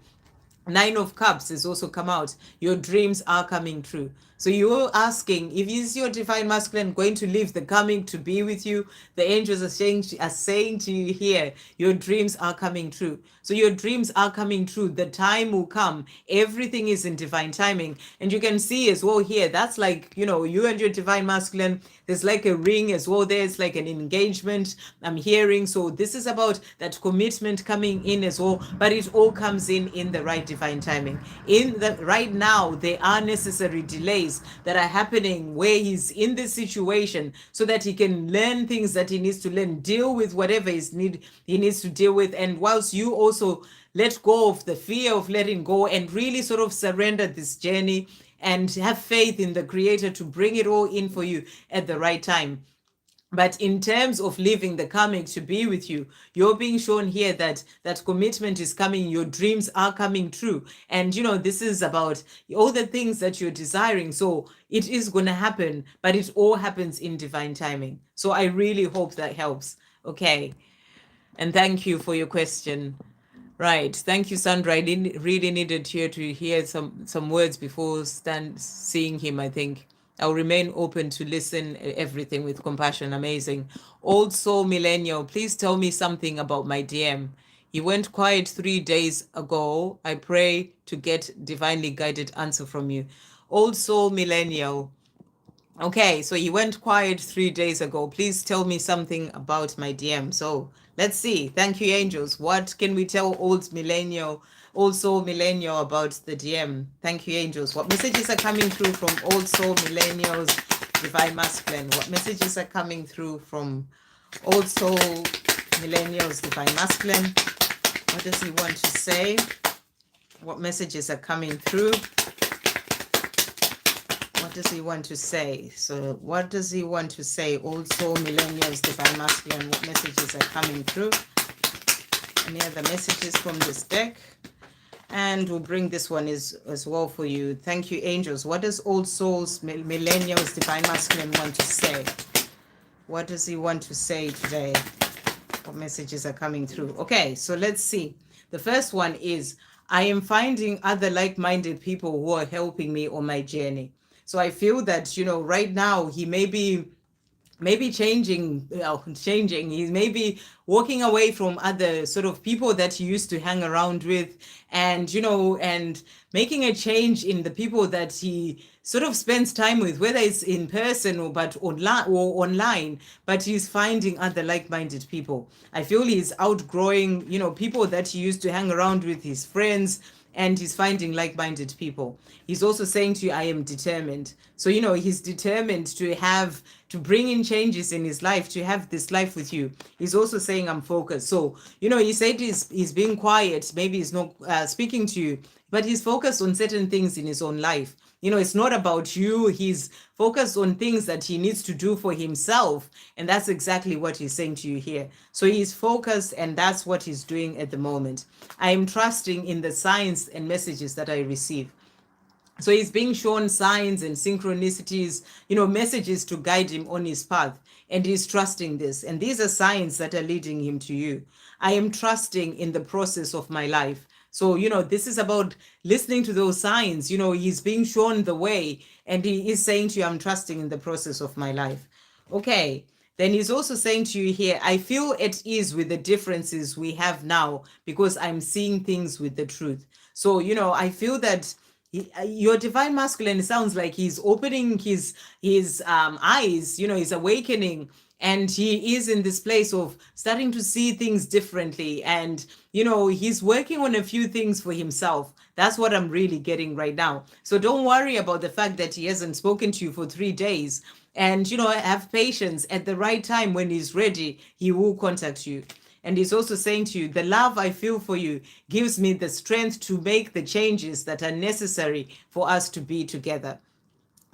9 of Cups has also come out. Your dreams are coming true. So you're asking, if is your divine masculine going to leave the coming to be with you? The angels are saying to you here, your dreams are coming true. So your dreams are coming true. The time will come. Everything is in divine timing. And you can see as well here, that's like, you and your divine masculine, there's like a ring as well. There's like an engagement I'm hearing. So this is about that commitment coming in as well, but it all comes in the right divine timing. In the right now, there are necessary delays that are happening where he's in this situation so that he can learn things that he needs to learn, deal with whatever he needs to deal with. And whilst you also let go of the fear of letting go and really sort of surrender this journey and have faith in the Creator to bring it all in for you at the right time. But in terms of leaving the karmic to be with you, you're being shown here that commitment is coming, your dreams are coming true. And this is about all the things that you're desiring. So it is going to happen, but it all happens in divine timing. So I really hope that helps. Okay. And thank you for your question. Right. Thank you, Sandra. I really needed here to hear some words before seeing him, I think. I'll remain open to listen everything with compassion. Amazing. Old Soul Millennial, please tell me something about my DM. He went quiet 3 days ago. I pray to get divinely guided answer from you. Old Soul Millennial. Okay, so he went quiet 3 days ago. Please tell me something about my DM. So let's see. Thank you, angels. What can we tell old soul millennial about the DM? Thank you, angels. What messages are coming through from old soul millennials, divine masculine? What messages are coming through from old soul millennials, divine masculine? What does he want to say? What messages are coming through? What does he want to say? So what does he want to say? Old soul millennials, divine masculine, what messages are coming through? Any other messages from this deck? And we'll bring this one as well for you. Thank you, angels. What does old souls, millennials, divine masculine want to say? What does he want to say today? What messages are coming through? Okay, so let's see. The first one is, I am finding other like-minded people who are helping me on my journey. So I feel that, right now he may be changing. He may be walking away from other sort of people that he used to hang around with, and and making a change in the people that he sort of spends time with, whether it's in person or online, but he's finding other like-minded people. I feel he's outgrowing, people that he used to hang around with, his friends, and he's finding like-minded people. He's also saying to you, I am determined. So, he's determined to bring in changes in his life, to have this life with you. He's also saying, I'm focused. So, he said he's being quiet. Maybe he's not speaking to you, but he's focused on certain things in his own life. It's not about you. He's focused on things that he needs to do for himself. And that's exactly what he's saying to you here. So he's focused, and that's what he's doing at the moment. I am trusting in the signs and messages that I receive. So he's being shown signs and synchronicities, messages to guide him on his path. And he's trusting this. And these are signs that are leading him to you. I am trusting in the process of my life. So, this is about listening to those signs. He's being shown the way, and he is saying to you, I'm trusting in the process of my life. Okay. Then he's also saying to you here, I feel at ease with the differences we have now because I'm seeing things with the truth. So, I feel that your divine masculine, it sounds like he's opening his eyes, he's awakening, and he is in this place of starting to see things differently. And he's working on a few things for himself. That's what I'm really getting right now. So don't worry about the fact that he hasn't spoken to you for 3 days. And have patience. At the right time, when he's ready, he will contact you. And he's also saying to you, the love I feel for you gives me the strength to make the changes that are necessary for us to be together.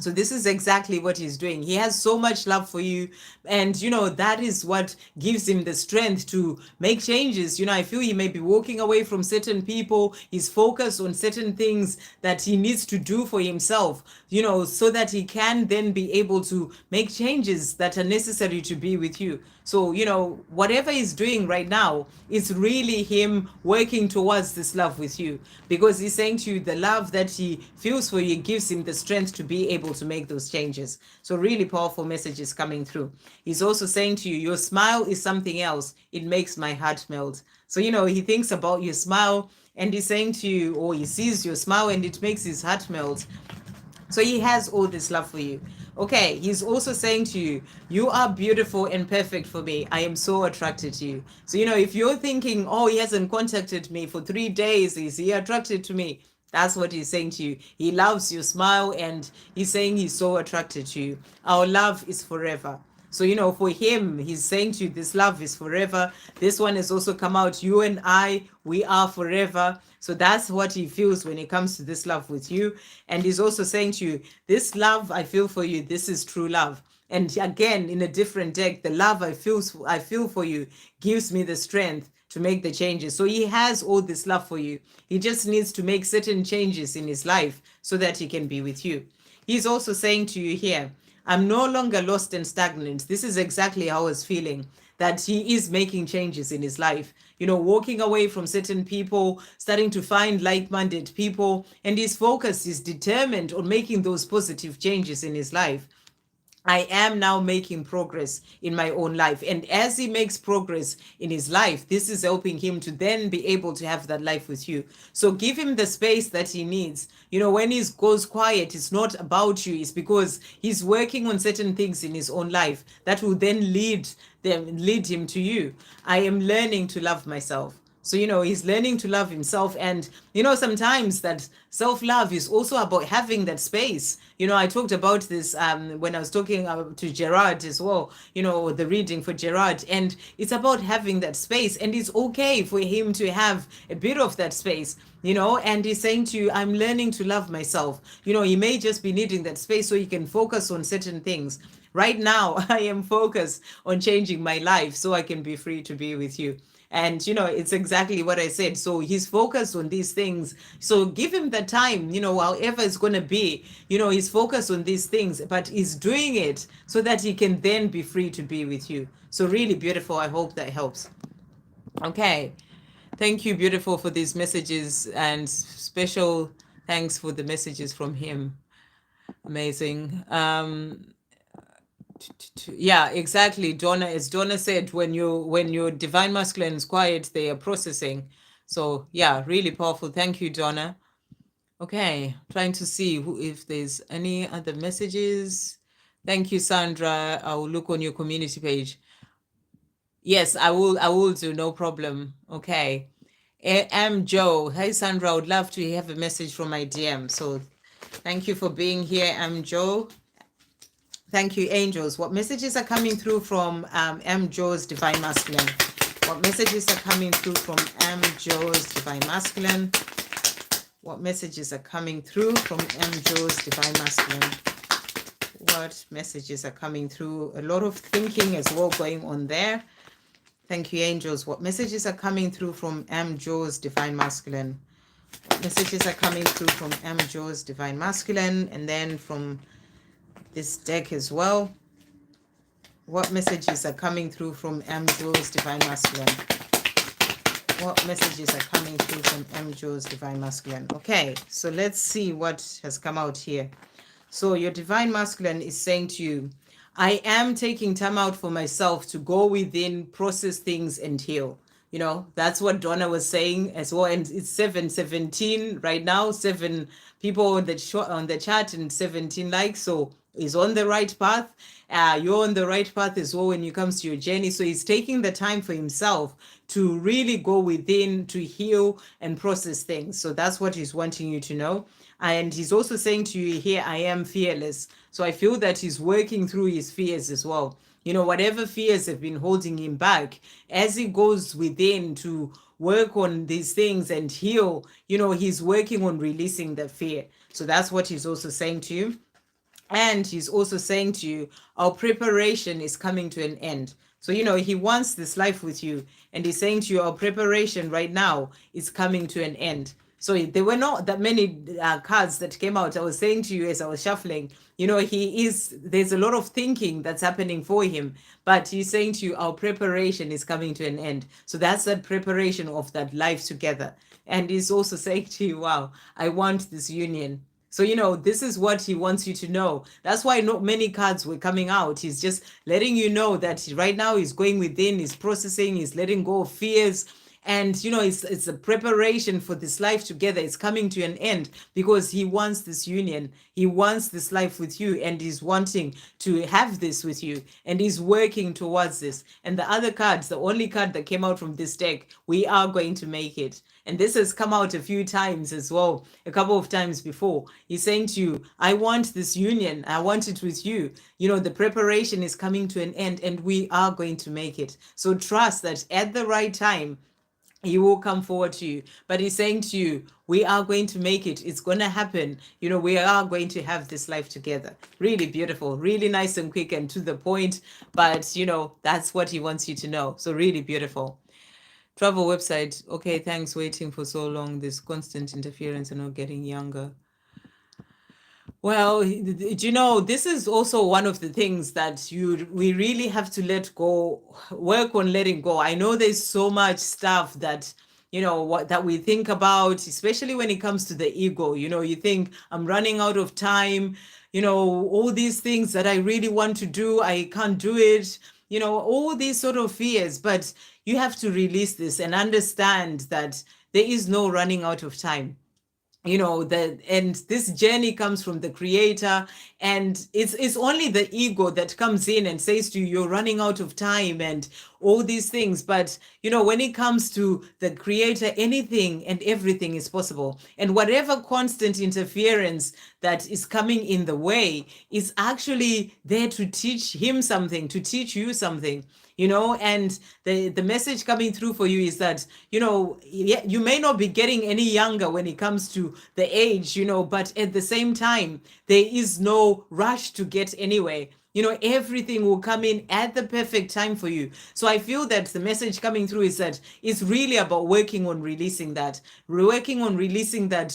So this is exactly what he's doing. He has so much love for you. And, that is what gives him the strength to make changes. I feel he may be walking away from certain people. He's focused on certain things that he needs to do for himself, so that he can then be able to make changes that are necessary to be with you. So, whatever he's doing right now is really him working towards this love with you, because he's saying to you, the love that he feels for you gives him the strength to be able to make those changes. So really powerful messages coming through. He's also saying to you, your smile is something else. It makes my heart melt. So, he thinks about your smile, and he's saying to you, or he sees your smile and it makes his heart melt. So he has all this love for you. Okay, he's also saying to you, you are beautiful and perfect for me. I am so attracted to you. So, if you're thinking, oh, he hasn't contacted me for 3 days, is he attracted to me? That's what he's saying to you. He loves your smile, and he's saying he's so attracted to you. Our love is forever. So, for him, he's saying to you, this love is forever. This one has also come out. You and I, we are forever. So that's what he feels when it comes to this love with you. And he's also saying to you, this love I feel for you, this is true love. And again, in a different deck, the love I feel for you gives me the strength to make the changes. So he has all this love for you. He just needs to make certain changes in his life so that he can be with you. He's also saying to you here, I'm no longer lost and stagnant. This is exactly how I was feeling, that he is making changes in his life, walking away from certain people, starting to find like-minded people, and his focus is determined on making those positive changes in his life. I am now making progress in my own life. And as he makes progress in his life, this is helping him to then be able to have that life with you. So give him the space that he needs. When he goes quiet, it's not about you. It's because he's working on certain things in his own life that will then lead him to you. I am learning to love myself. So, he's learning to love himself. And, sometimes that self-love is also about having that space. I talked about this when I was talking to Gerard as well, the reading for Gerard. And it's about having that space. And it's okay for him to have a bit of that space, and he's saying to you, I'm learning to love myself. He may just be needing that space so he can focus on certain things. Right now, I am focused on changing my life so I can be free to be with you. And, it's exactly what I said. So he's focused on these things. So give him the time, however it's going to be, he's focused on these things, but he's doing it so that he can then be free to be with you. So really beautiful. I hope that helps. Okay. Thank you, beautiful, for these messages, and special thanks for the messages from him. Amazing. Yeah, exactly, Donna. As Donna said, when your divine masculine is quiet, they are processing. So yeah, really powerful. Thank you, Donna. Okay, trying to see if there's any other messages. Thank you, Sandra. I will look on your community page. Yes, I will do, no problem. Okay. I'm Joe. Hey, Sandra. I would love to have a message from my DM. So thank you for being here. I'm Joe. Thank you, angels. What messages are coming through from M. Joe's Divine Masculine? What messages are coming through from M. Joe's Divine Masculine? What messages are coming through from M. Joe's Divine Masculine? What messages are coming through? A lot of thinking as well going on there. Thank you, angels. What messages are coming through from M. Joe's Divine Masculine? What messages are coming through from M. Joe's Divine Masculine? And then from this deck as well. What messages are coming through from M. Joe's Divine Masculine? What messages are coming through from M. Joe's Divine Masculine? Okay, so let's see what has come out here. So your Divine Masculine is saying to you, I am taking time out for myself to go within, process things, and heal. You know, that's what Donna was saying as well. And it's 7:17 right now, 7 people on the chat and 17 likes. So he's on the right path. You're on the right path as well when it comes to your journey. So he's taking the time for himself to really go within, to heal and process things. So that's what he's wanting you to know. And he's also saying to you here, I am fearless. So I feel that he's working through his fears as well. You know, whatever fears have been holding him back, as he goes within to work on these things and heal, you know, he's working on releasing the fear. So that's what he's also saying to you. And he's also saying to you, our preparation is coming to an end. So, you know, he wants this life with you. And he's saying to you, our preparation right now is coming to an end. So there were not that many cards that came out. I was saying to you as I was shuffling, you know, there's a lot of thinking that's happening for him, but he's saying to you, our preparation is coming to an end. So that's that preparation of that life together. And he's also saying to you, wow, I want this union. So, you know, this is what he wants you to know. That's why not many cards were coming out. He's just letting you know that right now he's going within, he's processing, he's letting go of fears. And, you know, it's a preparation for this life together. It's coming to an end because he wants this union. He wants this life with you and he's wanting to have this with you and he's working towards this. And the other cards, the only card that came out from this deck, we are going to make it. And this has come out a few times as well, a couple of times before. He's saying to you, I want this union. I want it with you. You know, the preparation is coming to an end and we are going to make it. So trust that at the right time, he will come forward to you. But he's saying to you, we are going to make it. It's going to happen. You know, we are going to have this life together. Really beautiful, really nice and quick and to the point. But, you know, that's what he wants you to know. So really beautiful. Travel website. Okay, thanks. Waiting for so long. There's constant interference and not getting younger. Well, you know, this is also one of the things that we really have to let go, work on letting go. I know there's so much stuff that, you know, that we think about, especially when it comes to the ego. You know, you think I'm running out of time, you know, all these things that I really want to do, I can't do it, you know, all these sort of fears. But you have to release this and understand that there is no running out of time. You know, and this journey comes from the creator, and it's only the ego that comes in and says to you, you're running out of time and all these things. But you know, when it comes to the creator, anything and everything is possible. And whatever constant interference that is coming in the way is actually there to teach him something, to teach you something. You know, and the message coming through for you is that, you know, you may not be getting any younger when it comes to the age, you know, but at the same time, there is no rush to get anywhere. You know, everything will come in at the perfect time for you. So I feel that the message coming through is that it's really about working on releasing that,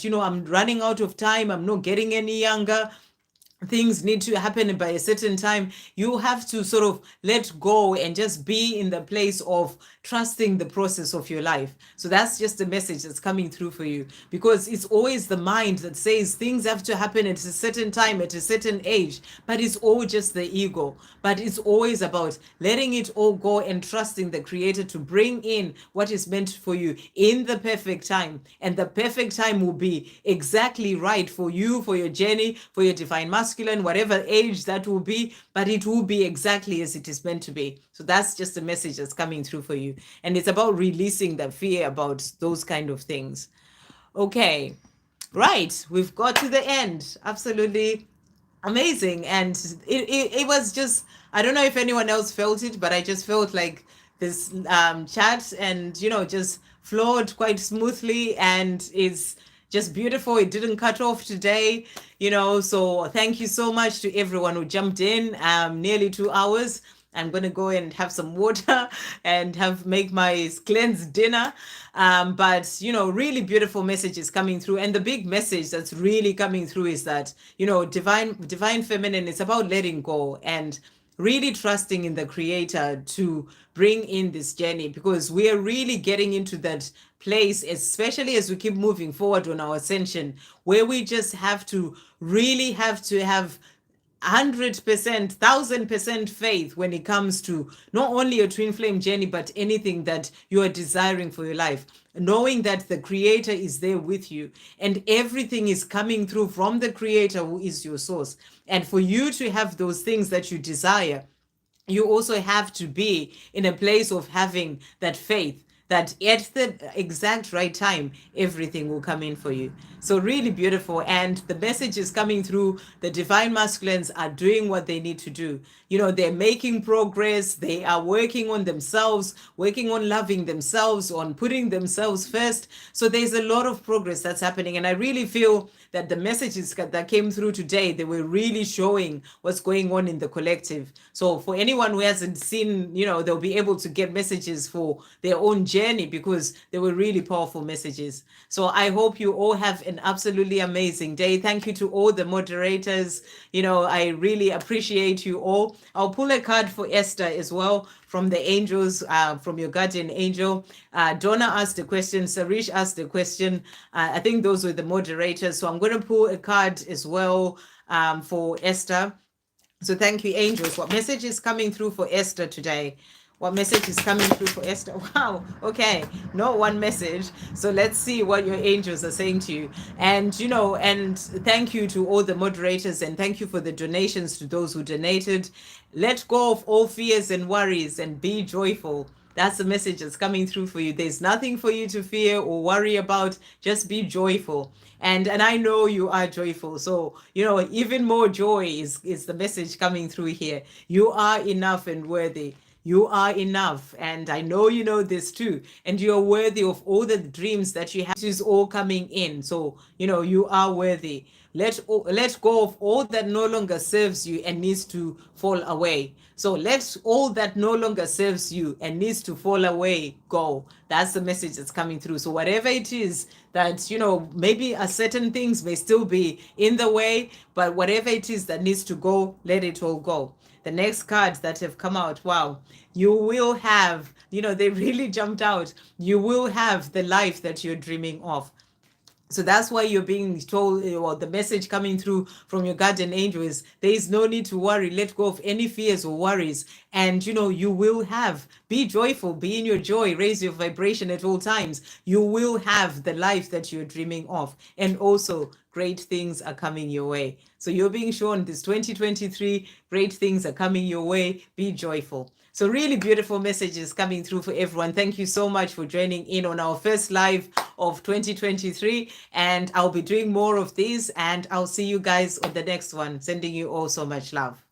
you know, I'm running out of time. I'm not getting any younger. Things need to happen by a certain time. You have to sort of let go and just be in the place of trusting the process of your life. So that's just the message that's coming through for you, because it's always the mind that says things have to happen at a certain time, at a certain age, but it's all just the ego. But it's always about letting it all go and trusting the creator to bring in what is meant for you in the perfect time. And the perfect time will be exactly right for you, for your journey, for your divine masculine, masculine, whatever age that will be, but it will be exactly as it is meant to be. So that's just a message that's coming through for you. And it's about releasing the fear about those kind of things. Okay, right. We've got to the end. Absolutely amazing. And it was just, I don't know if anyone else felt it, but I just felt like this chat and, just flowed quite smoothly, and it's just beautiful. It didn't cut off today, so thank you so much to everyone who jumped in. Nearly 2 hours. I'm gonna go and have some water and make my cleansed dinner. But really beautiful messages coming through. And the big message that's really coming through is that, divine feminine is about letting go and really trusting in the creator to bring in this journey, because we are really getting into that place, especially as we keep moving forward on our ascension, where we just have to have 100%, 1000% faith when it comes to not only your twin flame journey, but anything that you are desiring for your life. Knowing that the creator is there with you and everything is coming through from the creator who is your source. And for you to have those things that you desire, you also have to be in a place of having that faith that at the exact right time, everything will come in for you. So really beautiful. And the message is coming through. The divine masculines are doing what they need to do. They're making progress. They are working on themselves, working on loving themselves, on putting themselves first. So there's a lot of progress that's happening. And I really feel that the messages that came through today, they were really showing what's going on in the collective. So for anyone who hasn't seen, they'll be able to get messages for their own journey, because they were really powerful messages. So I hope you all have an absolutely amazing day. Thank you to all the moderators. I really appreciate you all. I'll pull a card for Esther as well from the angels, from your guardian angel. Donna asked a question. Sarish asked a question. I think those were the moderators. So I'm going to pull a card as well for Esther. So thank you, angels. What message is coming through for Esther today? What message is coming through for Esther? Wow. Okay. Not one message. So let's see what your angels are saying to you. And, and thank you to all the moderators, and thank you for the donations to those who donated. Let go of all fears and worries and be joyful. That's the message that's coming through for you. There's nothing for you to fear or worry about. Just be joyful. And I know you are joyful. So, even more joy is the message coming through here. You are enough and worthy. You are enough. And I know you know this too. And you're worthy of all the dreams that you have. This is all coming in. So, you are worthy. Let go of all that no longer serves you and needs to fall away. So let all that no longer serves you and needs to fall away go. That's the message that's coming through. So whatever it is that, maybe a certain things may still be in the way, but whatever it is that needs to go, let it all go. The next cards that have come out, wow, you will have, they really jumped out. You will have the life that you're dreaming of. So that's why you're being told, or the message coming through from your guardian angel is, there is no need to worry. Let go of any fears or worries. And, you will be joyful, be in your joy, raise your vibration at all times. You will have the life that you're dreaming of. And also, great things are coming your way. So you're being shown this 2023, great things are coming your way. Be joyful. So really beautiful messages coming through for everyone. Thank you so much for joining in on our first live of 2023. And I'll be doing more of these, and I'll see you guys on the next one. Sending you all so much love.